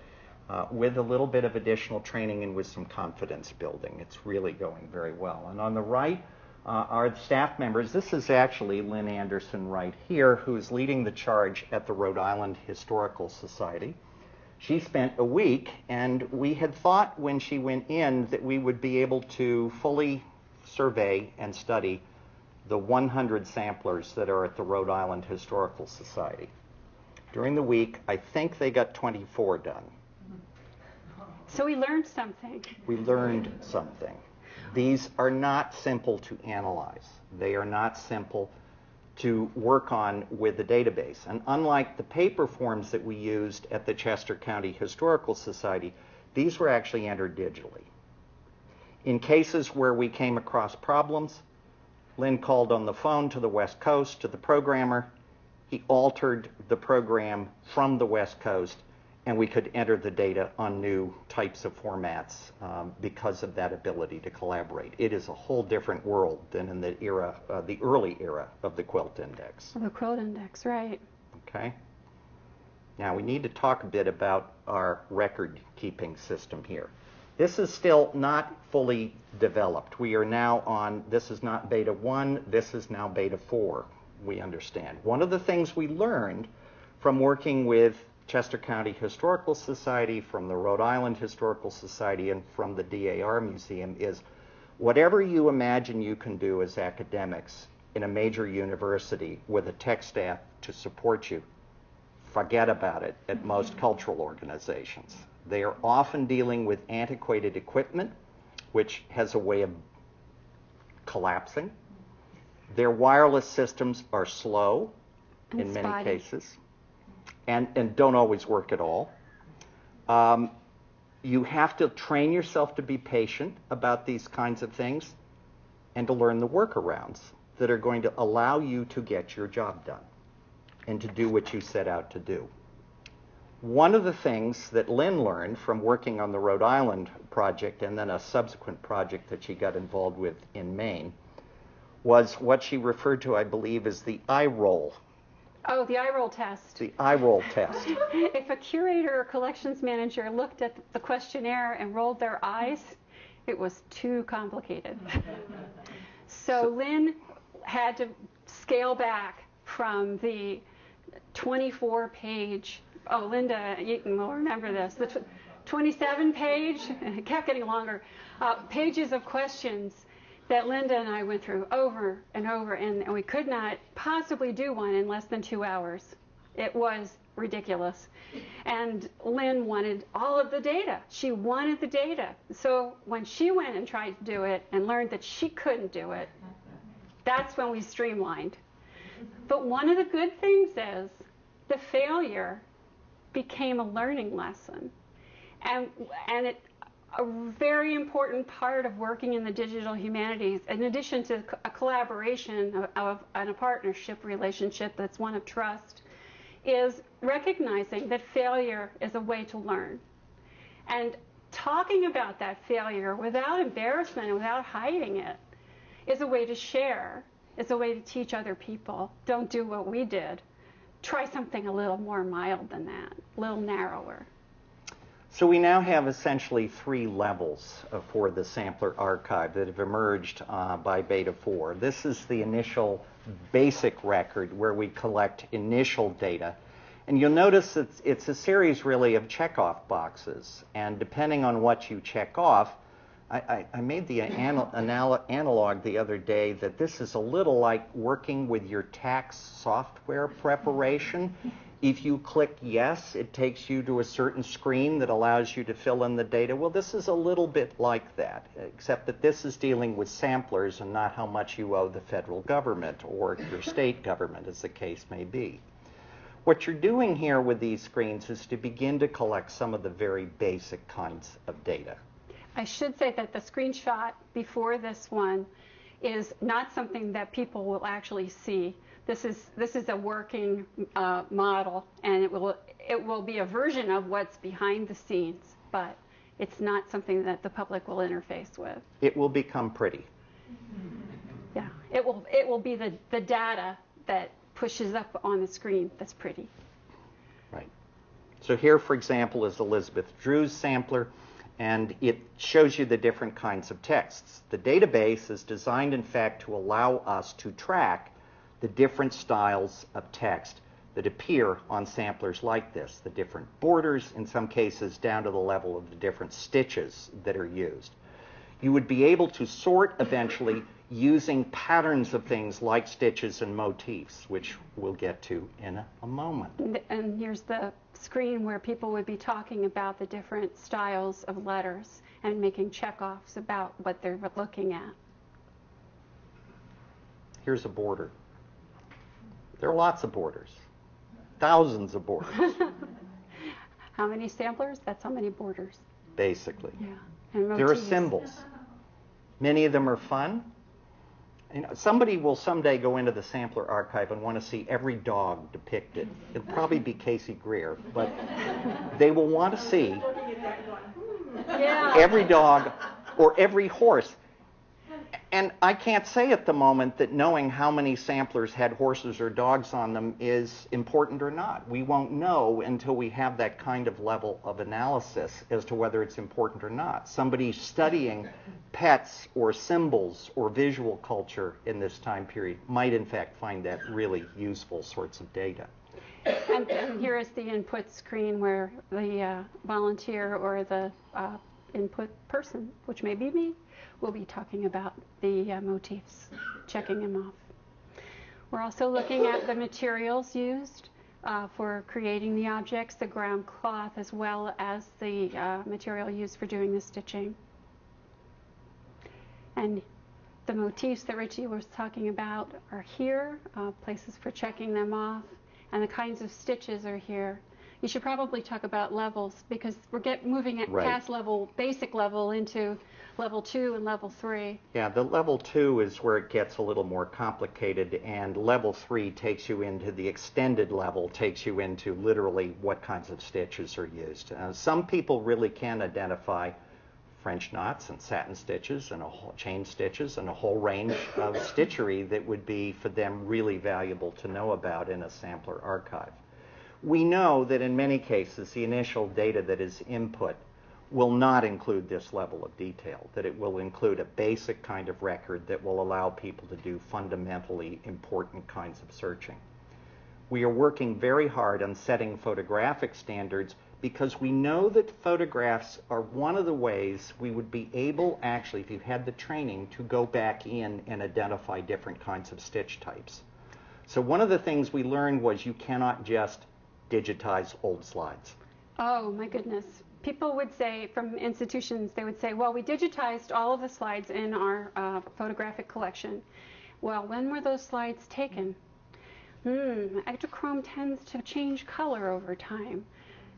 with a little bit of additional training and with some confidence building. It's really going very well. And on the right are the staff members. This is actually Lynne Anderson right here, who's leading the charge at the Rhode Island Historical Society. She spent a week, and we had thought when she went in that we would be able to fully survey and study the 100 samplers that are at the Rhode Island Historical Society. During the week, I think they got 24 done. So we learned something. We learned something. These are not simple to analyze. They are not simple to work on with the database. And unlike the paper forms that we used at the Chester County Historical Society, these were actually entered digitally. In cases where we came across problems, Lynne called on the phone to the West Coast, to the programmer. He altered the program from the West Coast, and we could enter the data on new types of formats because of that ability to collaborate. It is a whole different world than in the era, the early era of the Quilt Index. The Quilt Index, right. Okay. Now we need to talk a bit about our record-keeping system here. This is still not fully developed. We are now on, this is not beta 1, this is now beta 4, we understand. One of the things we learned from working with Chester County Historical Society, from the Rhode Island Historical Society, and from the DAR Museum is whatever you imagine you can do as academics in a major university with a tech staff to support you, forget about it at most cultural organizations. They are often dealing with antiquated equipment, which has a way of collapsing. Their wireless systems are slow in many cases, and don't always work at all. You have to train yourself to be patient about these kinds of things and to learn the workarounds that are going to allow you to get your job done and to do what you set out to do. One of the things that Lynne learned from working on the Rhode Island project and then a subsequent project that she got involved with in Maine was what she referred to, I believe, as the eye roll. Oh, the eye roll test. The eye roll test. If a curator or collections manager looked at the questionnaire and rolled their eyes, it was too complicated. So Lynne had to scale back from the 24-page, oh, Linda, you will remember this, the 27-page, it kept getting longer, pages of questions that Linda and I went through over and over, and we could not possibly do one in less than 2 hours. It was ridiculous. And Lynne wanted all of the data. She wanted the data. So when she went and tried to do it and learned that she couldn't do it, that's when we streamlined. But one of the good things is the failure became a learning lesson. And a very important part of working in the digital humanities, in addition to a collaboration and a partnership relationship that's one of trust, is recognizing that failure is a way to learn. And talking about that failure without embarrassment and without hiding it is a way to share, is a way to teach other people. Don't do what we did. Try something a little more mild than that, a little narrower. So we now have essentially 3 levels for the sampler archive that have emerged by Beta 4. This is the initial basic record where we collect initial data. And you'll notice it's a series really of checkoff boxes. And depending on what you check off, I made the analog the other day that this is a little like working with your tax software preparation. If you click yes, it takes you to a certain screen that allows you to fill in the data. Well, this is a little bit like that, except that this is dealing with samplers and not how much you owe the federal government or your state government, as the case may be. What you're doing here with these screens is to begin to collect some of the very basic kinds of data. I should say that the screenshot before this one is not something that people will actually see. This is a working model, and it will be a version of what's behind the scenes, but it's not something that the public will interface with. It will become pretty. Yeah, it will be the data that pushes up on the screen. That's pretty. Right. So here, for example, is Elizabeth Drew's sampler, and it shows you the different kinds of texts. The database is designed, in fact, to allow us to track the different styles of text that appear on samplers like this, the different borders, in some cases down to the level of the different stitches that are used. You would be able to sort eventually using patterns of things like stitches and motifs, which we'll get to in a moment. And here's the screen where people would be talking about the different styles of letters and making checkoffs about what they're looking at. Here's a border. There are lots of borders, thousands of borders. How many samplers? That's how many borders. Basically. Yeah. And There are motifs. symbols. Many of them are fun. You know, somebody will someday go into the sampler archive and want to see every dog depicted. It'll probably be Casey Greer, but they will want to see every dog or every horse. And I can't say at the moment that knowing how many samplers had horses or dogs on them is important or not. We won't know until we have that kind of level of analysis as to whether it's important or not. Somebody studying pets or symbols or visual culture in this time period might in fact find that really useful sorts of data. And here is the input screen where the volunteer or the input person, which may be me, will be talking about the motifs, checking them off. We're also looking at the materials used for creating the objects, the ground cloth, as well as the material used for doing the stitching. And the motifs that Ritchie was talking about are here, places for checking them off, and the kinds of stitches are here. You should probably talk about levels because we're moving it past basic level into level 2 and level 3. Yeah, the level 2 is where it gets a little more complicated, and level 3 takes you into the extended level, takes you into literally what kinds of stitches are used. Some people really can identify French knots and satin stitches and chain stitches and a whole range of stitchery that would be for them really valuable to know about in a sampler archive. We know that in many cases the initial data that is input will not include this level of detail, that it will include a basic kind of record that will allow people to do fundamentally important kinds of searching. We are working very hard on setting photographic standards because we know that photographs are one of the ways we would be able, actually, if you had the training, to go back in and identify different kinds of stitch types. So one of the things we learned was you cannot just digitize old slides. Oh, my goodness. People would say, from institutions, they would say, well, we digitized all of the slides in our photographic collection. Well, when were those slides taken? Ectochrome tends to change color over time.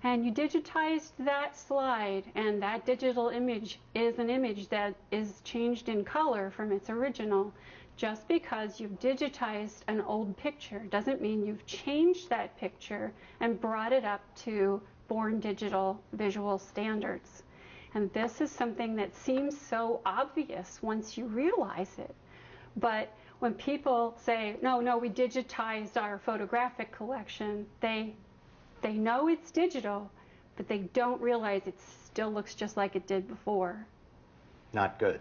And you digitized that slide, and that digital image is an image that is changed in color from its original. Just because you've digitized an old picture doesn't mean you've changed that picture and brought it up to born digital visual standards. And this is something that seems so obvious once you realize it. But when people say, no, we digitized our photographic collection, they know it's digital, but they don't realize it still looks just like it did before. Not good.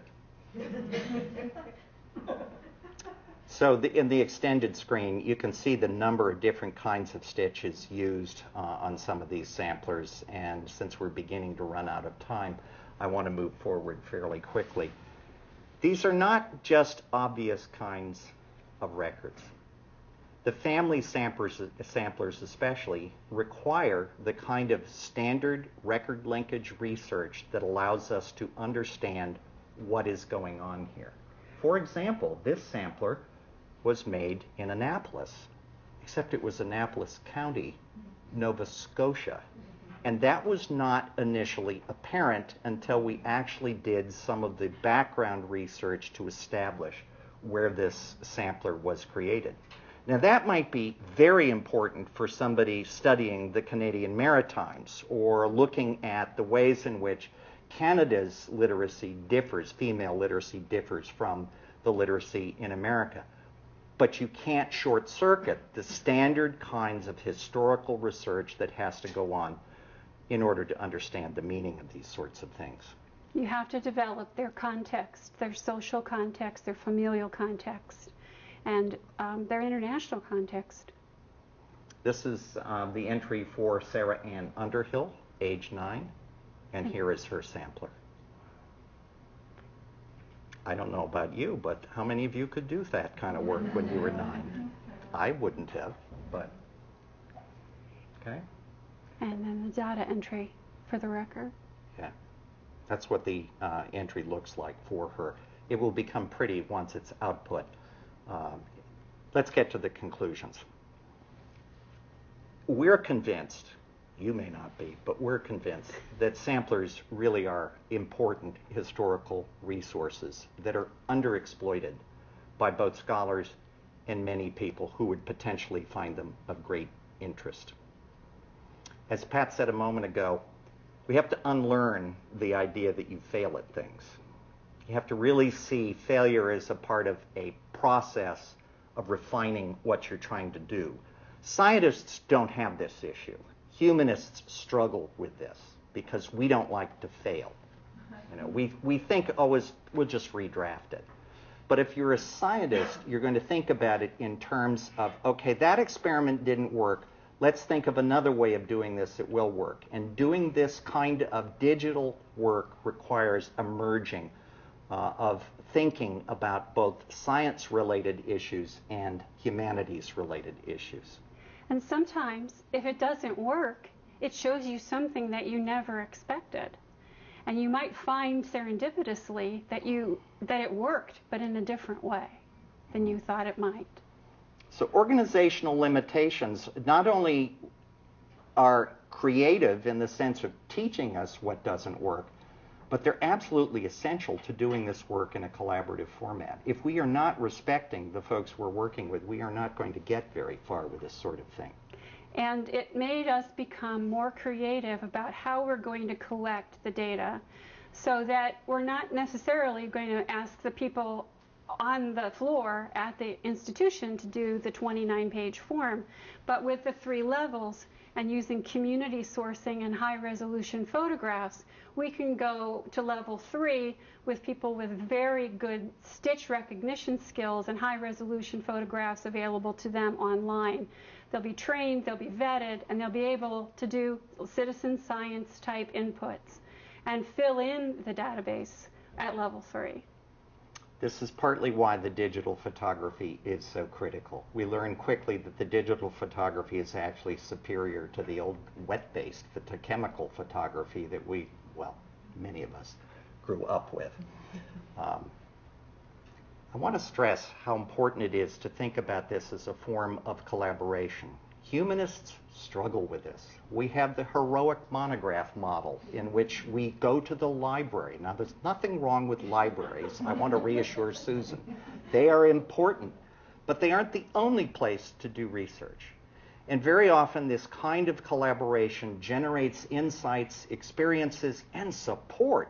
So in the extended screen, you can see the number of different kinds of stitches used on some of these samplers. And since we're beginning to run out of time, I want to move forward fairly quickly. These are not just obvious kinds of records. The family samplers especially require the kind of standard record linkage research that allows us to understand what is going on here. For example, this sampler was made in Annapolis, except it was Annapolis County, Nova Scotia. And that was not initially apparent until we actually did some of the background research to establish where this sampler was created. Now that might be very important for somebody studying the Canadian Maritimes or looking at the ways in which Canada's literacy differs, female literacy differs from the literacy in America. but you can't short circuit the standard kinds of historical research that has to go on in order to understand the meaning of these sorts of things. You have to develop their context, their social context, their familial context, and their international context. This is the entry for Sarah Ann Underhill, age 9, and here is her sampler. I don't know about you, but how many of you could do that kind of work when you were 9? I wouldn't have, but okay. And then the data entry for the record. Yeah, that's what the entry looks like for her. It will become pretty once it's output. Let's get to the conclusions. We're convinced, you may not be, but we're convinced that samplers really are important historical resources that are underexploited by both scholars and many people who would potentially find them of great interest. As Pat said a moment ago, we have to unlearn the idea that you fail at things. You have to really see failure as a part of a process of refining what you're trying to do. Scientists don't have this issue. Humanists struggle with this because we don't like to fail. You know, we think, oh, we'll just redraft it. But if you're a scientist, you're going to think about it in terms of, okay, that experiment didn't work. Let's think of another way of doing this that will work. And doing this kind of digital work requires a merging of thinking about both science-related issues and humanities-related issues. And sometimes, if it doesn't work, it shows you something that you never expected. And you might find serendipitously that it worked, but in a different way than you thought it might. So organizational limitations not only are creative in the sense of teaching us what doesn't work, but they're absolutely essential to doing this work in a collaborative format. If we are not respecting the folks we're working with, we are not going to get very far with this sort of thing. And it made us become more creative about how we're going to collect the data so that we're not necessarily going to ask the people on the floor at the institution to do the 29-page form, but with the 3 levels and using community sourcing and high-resolution photographs, we can go to level 3 with people with very good stitch recognition skills and high-resolution photographs available to them online. They'll be trained, they'll be vetted, and they'll be able to do citizen science type inputs and fill in the database at level 3. This is partly why the digital photography is so critical. We learn quickly that the digital photography is actually superior to the old wet-based chemical photography that many of us grew up with. I want to stress how important it is to think about this as a form of collaboration. Humanists struggle with this. We have the heroic monograph model in which we go to the library. Now, there's nothing wrong with libraries. I want to reassure Susan. They are important, but they aren't the only place to do research. And very often, this kind of collaboration generates insights, experiences, and support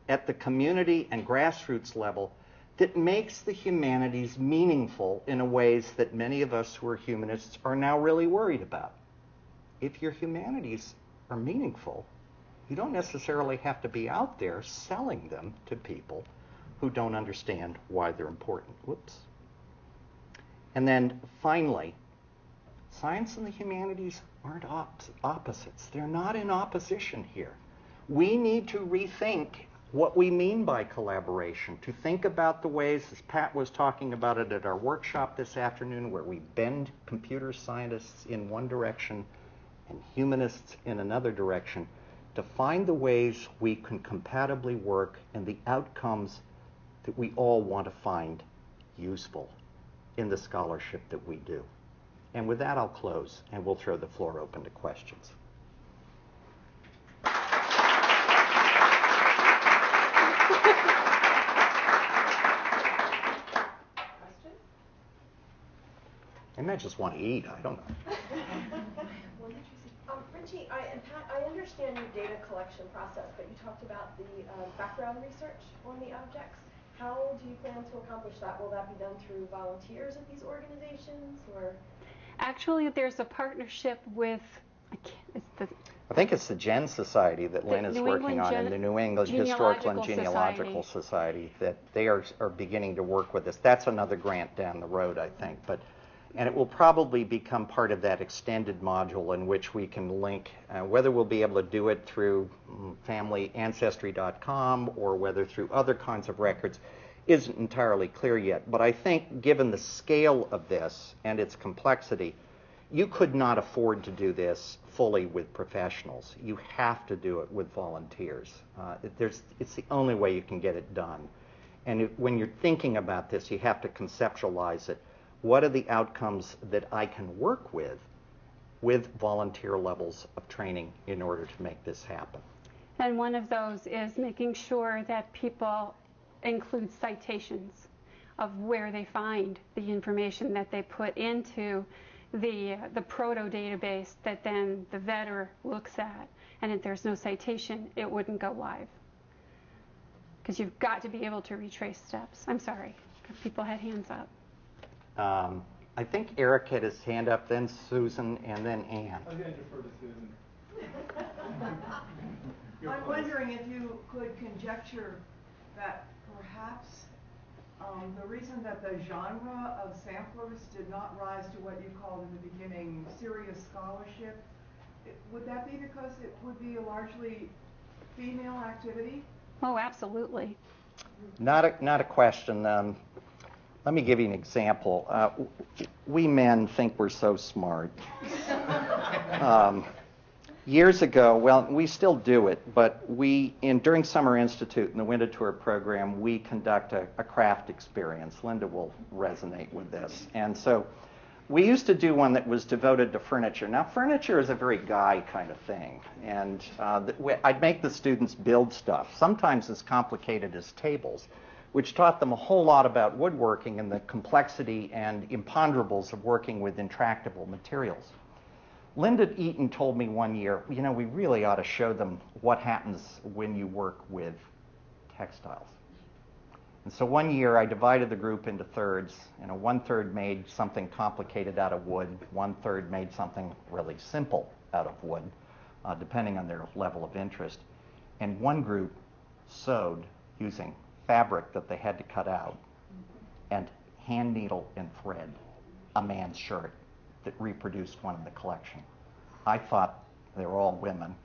at the community and grassroots level that makes the humanities meaningful in ways that many of us who are humanists are now really worried about. If your humanities are meaningful, you don't necessarily have to be out there selling them to people who don't understand why they're important. Whoops. And then finally, science and the humanities aren't opposites. They're not in opposition here. We need to rethink what we mean by collaboration, to think about the ways, as Pat was talking about it at our workshop this afternoon, where we bend computer scientists in one direction and humanists in another direction, to find the ways we can compatibly work and the outcomes that we all want to find useful in the scholarship that we do. And with that, I'll close, and we'll throw the floor open to questions. I might just want to eat. I don't know. Ritchie, and Pat, I understand your data collection process, but you talked about the background research on the objects. How do you plan to accomplish that? Will that be done through volunteers at these organizations, or? Actually, there's a partnership with, I think it's the Gen Society that Lynne is working on, and the New England Historical and Genealogical Society, that they are beginning to work with us. That's another grant down the road, I think. And it will probably become part of that extended module in which we can link, whether we'll be able to do it through familyancestry.com or whether through other kinds of records isn't entirely clear yet. But I think given the scale of this and its complexity, you could not afford to do this fully with professionals. You have to do it with volunteers. It's the only way you can get it done. And when you're thinking about this, you have to conceptualize it. What are the outcomes that I can work with volunteer levels of training in order to make this happen? And one of those is making sure that people include citations of where they find the information that they put into the proto database that then the vetter looks at. And if there's no citation, it wouldn't go live. Because you've got to be able to retrace steps. I'm sorry, people had hands up. I think Eric had his hand up, then Susan, and then Ann. I was going to defer to Susan. I'm wondering if you could conjecture that perhaps the reason that the genre of samplers did not rise to what you called in the beginning serious scholarship, would that be because it would be a largely female activity? Oh, absolutely. Not a question. Let me give you an example. We men think we're so smart. Years ago, well, we still do it, but during Summer Institute in the Winterthur program, we conduct a craft experience. Linda will resonate with this. And so we used to do one that was devoted to furniture. Now, furniture is a very guy kind of thing. And I'd make the students build stuff, sometimes as complicated as tables, which taught them a whole lot about woodworking and the complexity and imponderables of working with intractable materials. Linda Eaton told me one year, we really ought to show them what happens when you work with textiles. And so one year I divided the group into thirds. One third made something complicated out of wood. One third made something really simple out of wood, depending on their level of interest. And one group sewed using fabric that they had to cut out and hand needle and thread a man's shirt that reproduced one in the collection. I thought they were all women.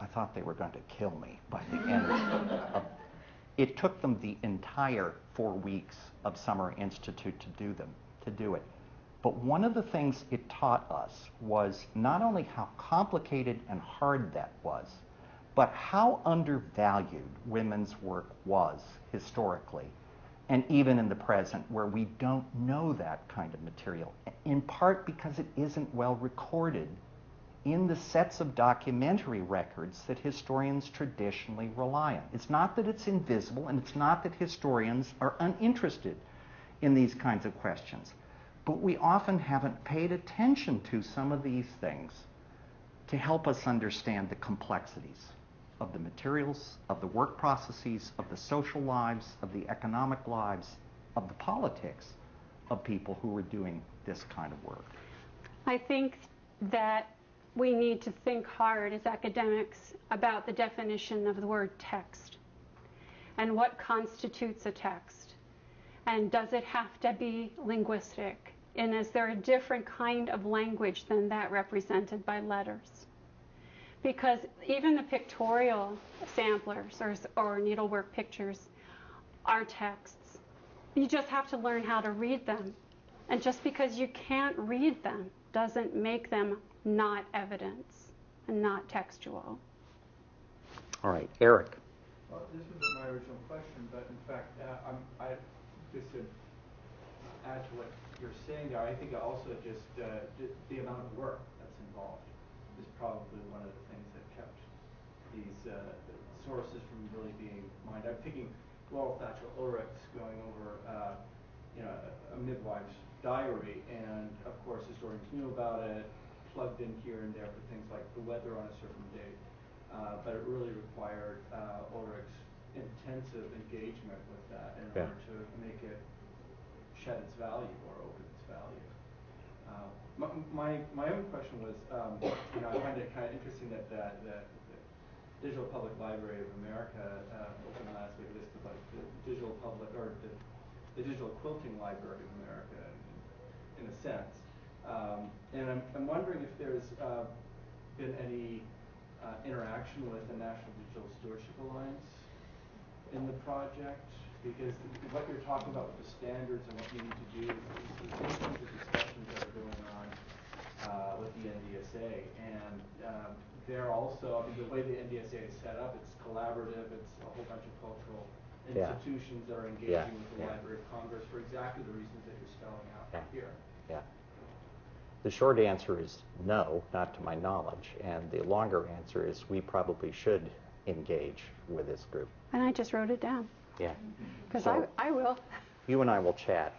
I thought they were going to kill me by the end of it. Took them the entire 4 weeks of Summer Institute to do it. But one of the things it taught us was not only how complicated and hard that was, but how undervalued women's work was historically, and even in the present, where we don't know that kind of material, in part because it isn't well recorded in the sets of documentary records that historians traditionally rely on. It's not that it's invisible, and it's not that historians are uninterested in these kinds of questions, but we often haven't paid attention to some of these things to help us understand the complexities of the materials, of the work processes, of the social lives, of the economic lives, of the politics of people who are doing this kind of work. I think that we need to think hard as academics about the definition of the word text and what constitutes a text. And does it have to be linguistic? And is there a different kind of language than that represented by letters? Because even the pictorial samplers or needlework pictures are texts. You just have to learn how to read them. And just because you can't read them doesn't make them not evidence and not textual. All right, Eric. Well, this was my original question, but in fact, I just to add to what you're saying there, I think also just the amount of work that's involved is probably one of the things that kept these sources from really being mined. I'm thinking Laurel Thatcher Ulrich's going over a midwife's diary, and of course historians knew about it, plugged in here and there for things like the weather on a certain date, but it really required Ulrich's intensive engagement with that in Yeah. order to make it shed its value or open its value. My own question was, you know, I find it kind of interesting that the Digital Public Library of America opened last week listed like the Digital Public or the Digital Quilting Library of America, in a sense. And I'm wondering if there's been any interaction with the National Digital Stewardship Alliance in the project, because what you're talking about with the standards and what you need to do is the same kinds of discussions that are going on with the NDSA, and they're also, I mean, the way the NDSA is set up, it's collaborative, it's a whole bunch of cultural institutions that are engaging with the Library of Congress for exactly the reasons that you're spelling out here. Yeah. The short answer is no, not to my knowledge, and the longer answer is we probably should engage with this group. And I just wrote it down. Yeah. Because So I will. you and I will chat.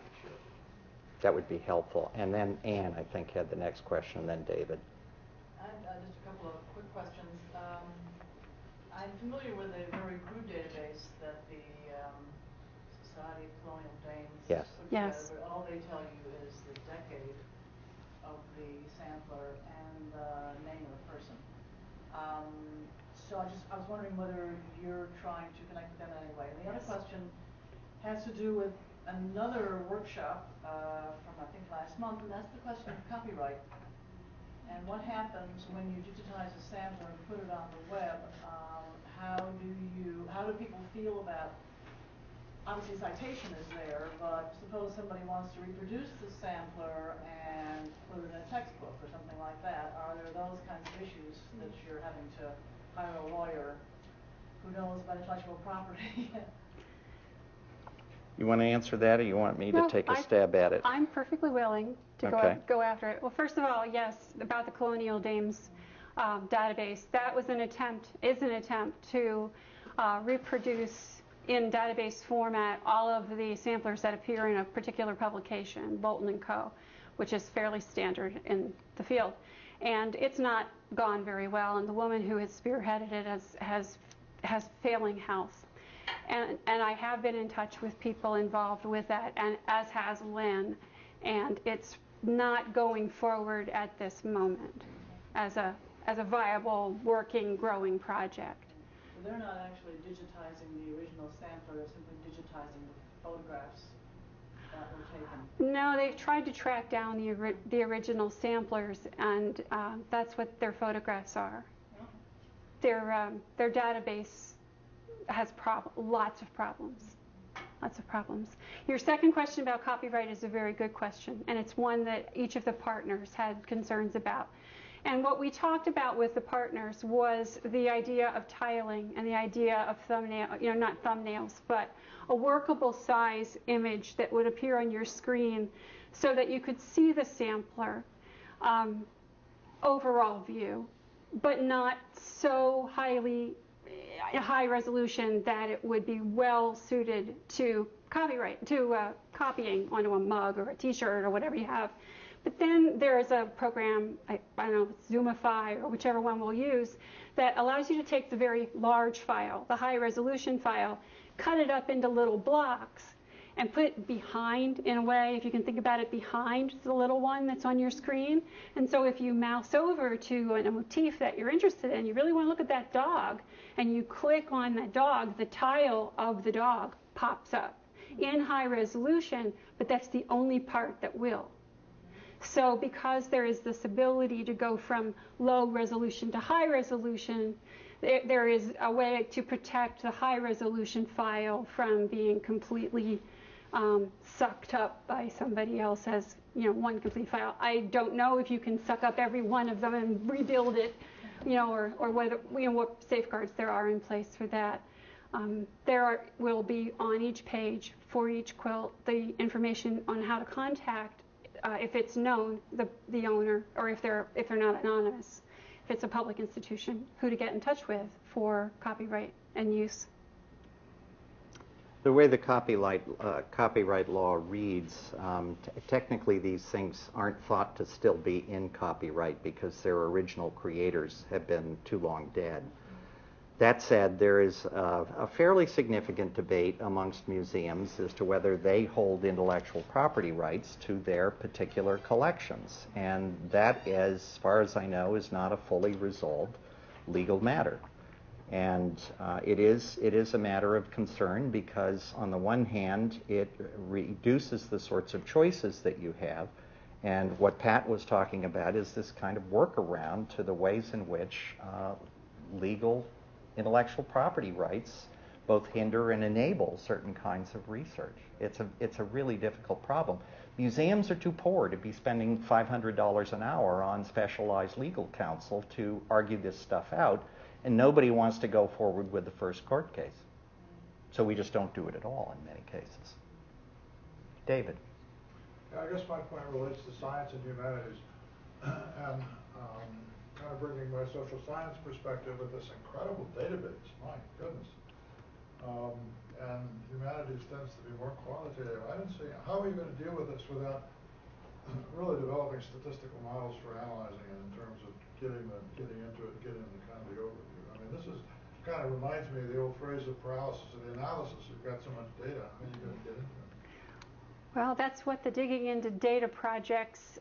That would be helpful. And then Anne, I think, had the next question, and then David. Just a couple of quick questions. I'm familiar with a very crude database that the Society of Colonial Dames Yes. put together, Yes. but all they tell you is the decade of the sampler and the name of the person. So I was wondering whether you're trying to connect with them in any way. And the other question has to do with another workshop from I think last month, and that's the question of copyright. And what happens when you digitize a sampler and put it on the web? How do people feel about, obviously citation is there, but suppose somebody wants to reproduce the sampler and put it in a textbook or something like that. Are there those kinds of issues that you're having to hire a lawyer who knows about intellectual property? You want to answer that, or you want me to take a stab at it? I'm perfectly willing to go after it. Well, first of all, yes, about the Colonial Dames database, that was an attempt to reproduce in database format all of the samplers that appear in a particular publication, Bolton & Co., which is fairly standard in the field. And it's not gone very well, and the woman who has spearheaded it has failing health. And I have been in touch with people involved with that, and as has Lynne, and it's not going forward at this moment as a viable, working, growing project. So they're not actually digitizing the original sampler, they're simply digitizing the photographs that were taken. No, they've tried to track down the original samplers, and that's what their photographs are. Okay. Their database has lots of problems. Your second question about copyright is a very good question, and it's one that each of the partners had concerns about. And what we talked about with the partners was the idea of tiling and the idea of not thumbnails, but a workable size image that would appear on your screen so that you could see the sampler overall view, but not so high resolution that it would be well suited to copying onto a mug or a t-shirt or whatever you have. But then there is a program, I don't know, Zoomify or whichever one we'll use, that allows you to take the very large file, the high resolution file, cut it up into little blocks, and put it behind, in a way, if you can think about it, behind the little one that's on your screen. And so if you mouse over to a motif that you're interested in, you really want to look at that dog, and you click on that dog, the tile of the dog pops up in high resolution, but that's the only part that will. So because there is this ability to go from low resolution to high resolution, there is a way to protect the high resolution file from being completely sucked up by somebody else as one complete file. I don't know if you can suck up every one of them and rebuild it, or whether what safeguards there are in place for that. Will be on each page for each quilt the information on how to contact, if it's known, the owner, or if they're not anonymous, if it's a public institution, who to get in touch with for copyright and use. The way the copyright law reads, technically these things aren't thought to still be in copyright because their original creators have been too long dead. That said, there is a fairly significant debate amongst museums as to whether they hold intellectual property rights to their particular collections. And that, as far as I know, is not a fully resolved legal matter. And it is a matter of concern because, on the one hand, it reduces the sorts of choices that you have. And what Pat was talking about is this kind of workaround to the ways in which legal intellectual property rights both hinder and enable certain kinds of research. It's a really difficult problem. Museums are too poor to be spending $500 an hour on specialized legal counsel to argue this stuff out, and nobody wants to go forward with the first court case. So we just don't do it at all in many cases. David. Yeah, I guess my point relates to science and humanities, and kind of bringing my social science perspective with this incredible database. My goodness. And humanities tends to be more qualitative. I didn't see, how are you going to deal with this without really developing statistical models for analyzing it in terms of getting into it, getting the kind of the overview. I mean, this is kind of reminds me of the old phrase of paralysis of the analysis. You've got so much data. How are you going to get into it? Well, that's what the Digging into Data projects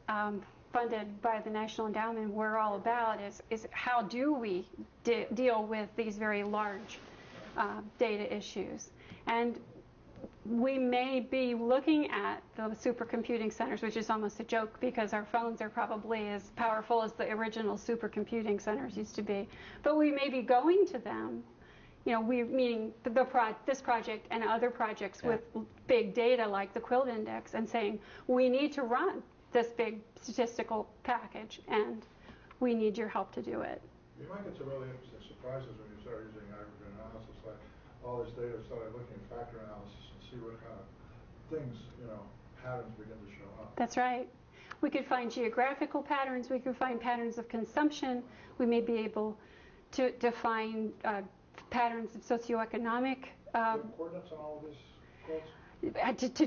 funded by the National Endowment were all about, is how do we deal with these very large data issues. And we may be looking at the supercomputing centers, which is almost a joke because our phones are probably as powerful as the original supercomputing centers used to be. But we may be going to them, meaning this project and other projects with big data like the Quilt Index, and saying, we need to run this big statistical package, and we need your help to do it. You might get some really interesting surprises when you start using aggregate analysis, like all this data, started looking at factor analysis and see what kind of things, patterns begin to show up. That's right. We could find geographical patterns. We could find patterns of consumption. We may be able to define patterns of socioeconomic. Coordinates on all of these quotes? To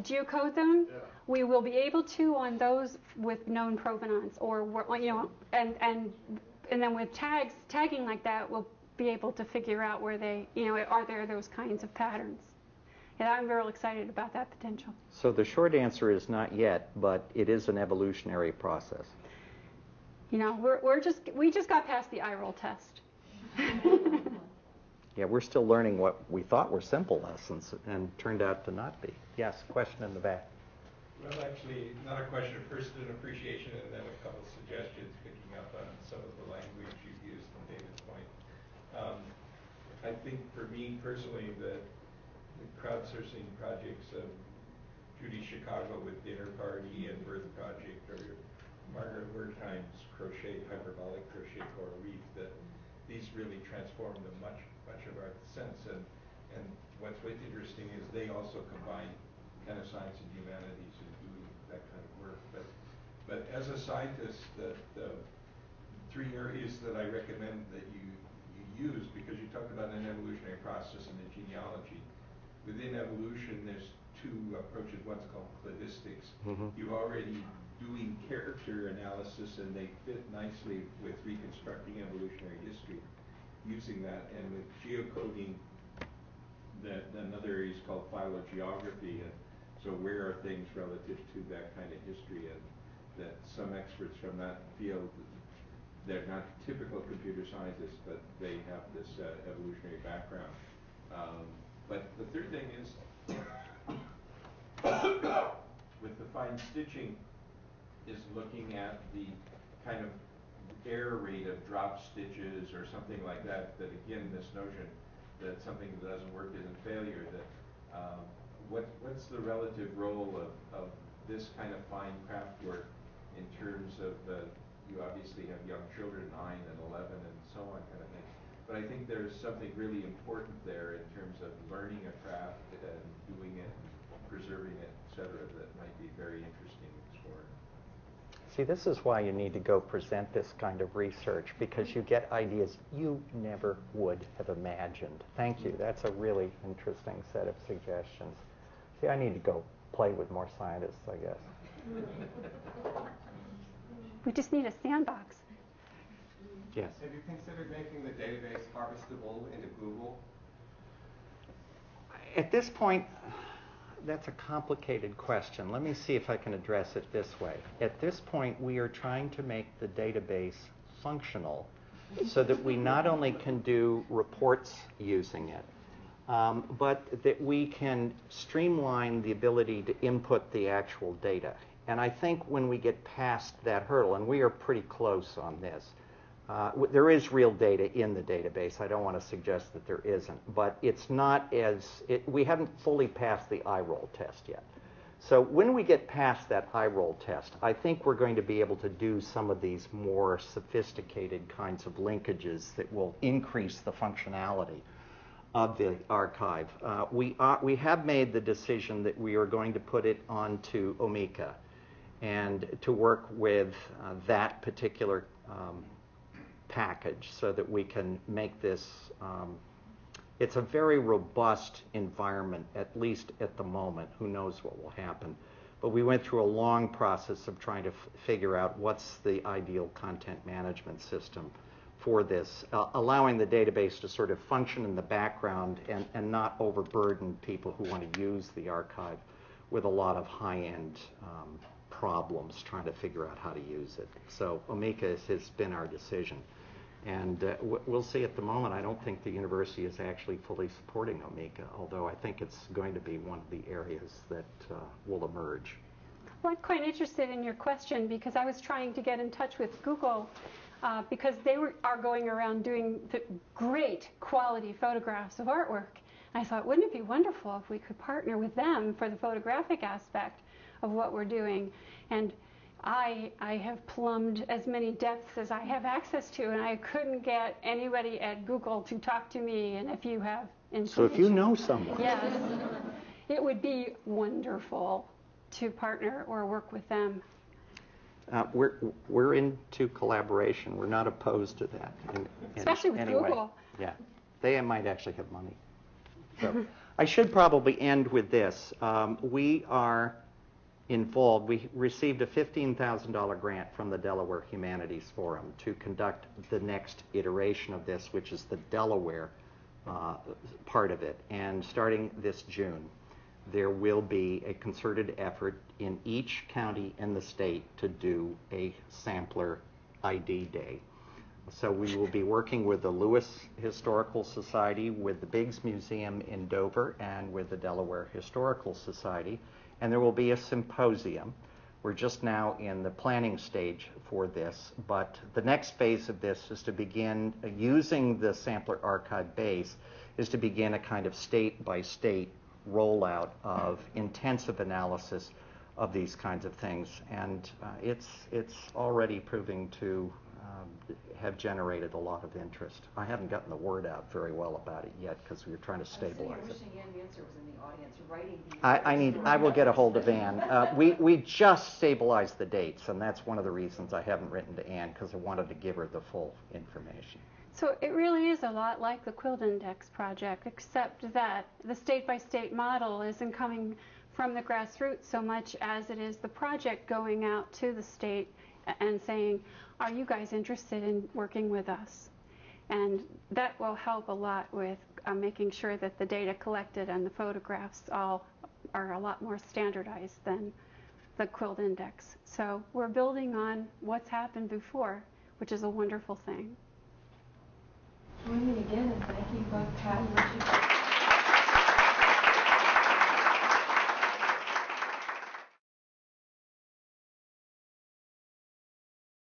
geocode them, Yeah. we will be able to on those with known provenance, or and then with tagging like that, we'll be able to figure out where they, are there those kinds of patterns. And I'm real excited about that potential. So the short answer is not yet, but it is an evolutionary process. We just got past the eye roll test. Yeah, we're still learning what we thought were simple lessons and turned out to not be. Yes, question in the back. Well, actually, not a question. First, an appreciation, and then a couple of suggestions picking up on some of the language you've used from David's point. I think for me personally, the crowdsourcing projects of Judy Chicago with Dinner Party and Birth Project, or Margaret Wertheim's hyperbolic crochet coral reef, that these really transform the much of our sense. And what's really interesting is they also combine kind of science and humanities and doing that kind of work. But as a scientist, the three areas that I recommend that you use, because you talked about an evolutionary process and the genealogy. Within evolution, there's two approaches. One's called cladistics. Mm-hmm. You're already doing character analysis, and they fit nicely with reconstructing evolutionary history using that. And with geocoding, another area is called phylogeography. And so where are things relative to that kind of history? And that some experts from that field, they're not typical computer scientists, but they have this evolutionary background. But the third thing is, with the fine stitching, is looking at the kind of error rate of drop stitches or something like that. That again, this notion that something that doesn't work isn't failure. That what's the relative role of this kind of fine craft work in terms of you obviously have young children, 9 and 11 and so on kind of thing. But I think there's something really important there in terms of learning a craft and doing it, preserving it, etc., that might be very interesting to explore. See, this is why you need to go present this kind of research, because you get ideas you never would have imagined. Thank you. That's a really interesting set of suggestions. See, I need to go play with more scientists, I guess. We just need a sandbox. Yes. Have you considered making the database harvestable into Google? At this point, that's a complicated question. Let me see if I can address it this way. At this point, we are trying to make the database functional so that we not only can do reports using it, but that we can streamline the ability to input the actual data. And I think when we get past that hurdle, and we are pretty close on this, there is real data in the database. I don't want to suggest that there isn't, but it's not we haven't fully passed the eye roll test yet. So when we get past that eye roll test, I think we're going to be able to do some of these more sophisticated kinds of linkages that will increase the functionality of the archive. We have made the decision that we are going to put it onto Omeka and to work with that particular package so that we can make this, it's a very robust environment, at least at the moment. Who knows what will happen. But we went through a long process of trying to figure out what's the ideal content management system for this, allowing the database to sort of function in the background and not overburden people who want to use the archive with a lot of high-end problems trying to figure out how to use it. So Omeka has been our decision. And we'll see at the moment. I don't think the university is actually fully supporting Omeka, although I think it's going to be one of the areas that will emerge. Well, I'm quite interested in your question because I was trying to get in touch with Google because they are going around doing the great quality photographs of artwork. I thought, wouldn't it be wonderful if we could partner with them for the photographic aspect of what we're doing? And I have plumbed as many depths as I have access to, and I couldn't get anybody at Google to talk to me. And if you have information, so if you know someone, yes, it would be wonderful to partner or work with them. We're into collaboration. We're not opposed to that. Especially with Google. Yeah, they might actually have money. So I should probably end with this. We are involved. We received a $15,000 grant from the Delaware Humanities Forum to conduct the next iteration of this, which is the Delaware part of it. And starting this June, there will be a concerted effort in each county in the state to do a sampler ID day. So we will be working with the Lewis Historical Society, with the Biggs Museum in Dover, and with the Delaware Historical Society. And there will be a symposium. We're just now in the planning stage for this, but the next phase of this is to begin using the sampler archive base, is to begin a kind of state-by-state rollout of intensive analysis of these kinds of things. And it's already proving to have generated a lot of interest. I haven't gotten the word out very well about it yet because we were trying to stabilize it. Wishing Ann Manser was in the audience writing these. I will get a hold of Ann. We just stabilized the dates, and that's one of the reasons I haven't written to Ann, because I wanted to give her the full information. So it really is a lot like the Quilt Index project, except that the state-by-state model isn't coming from the grassroots so much as it is the project going out to the state and saying, are you guys interested in working with us? And that will help a lot with making sure that the data collected and the photographs all are a lot more standardized than the Quilt Index. So we're building on what's happened before, which is a wonderful thing. Join me again in thanking both Pat and Ritchie.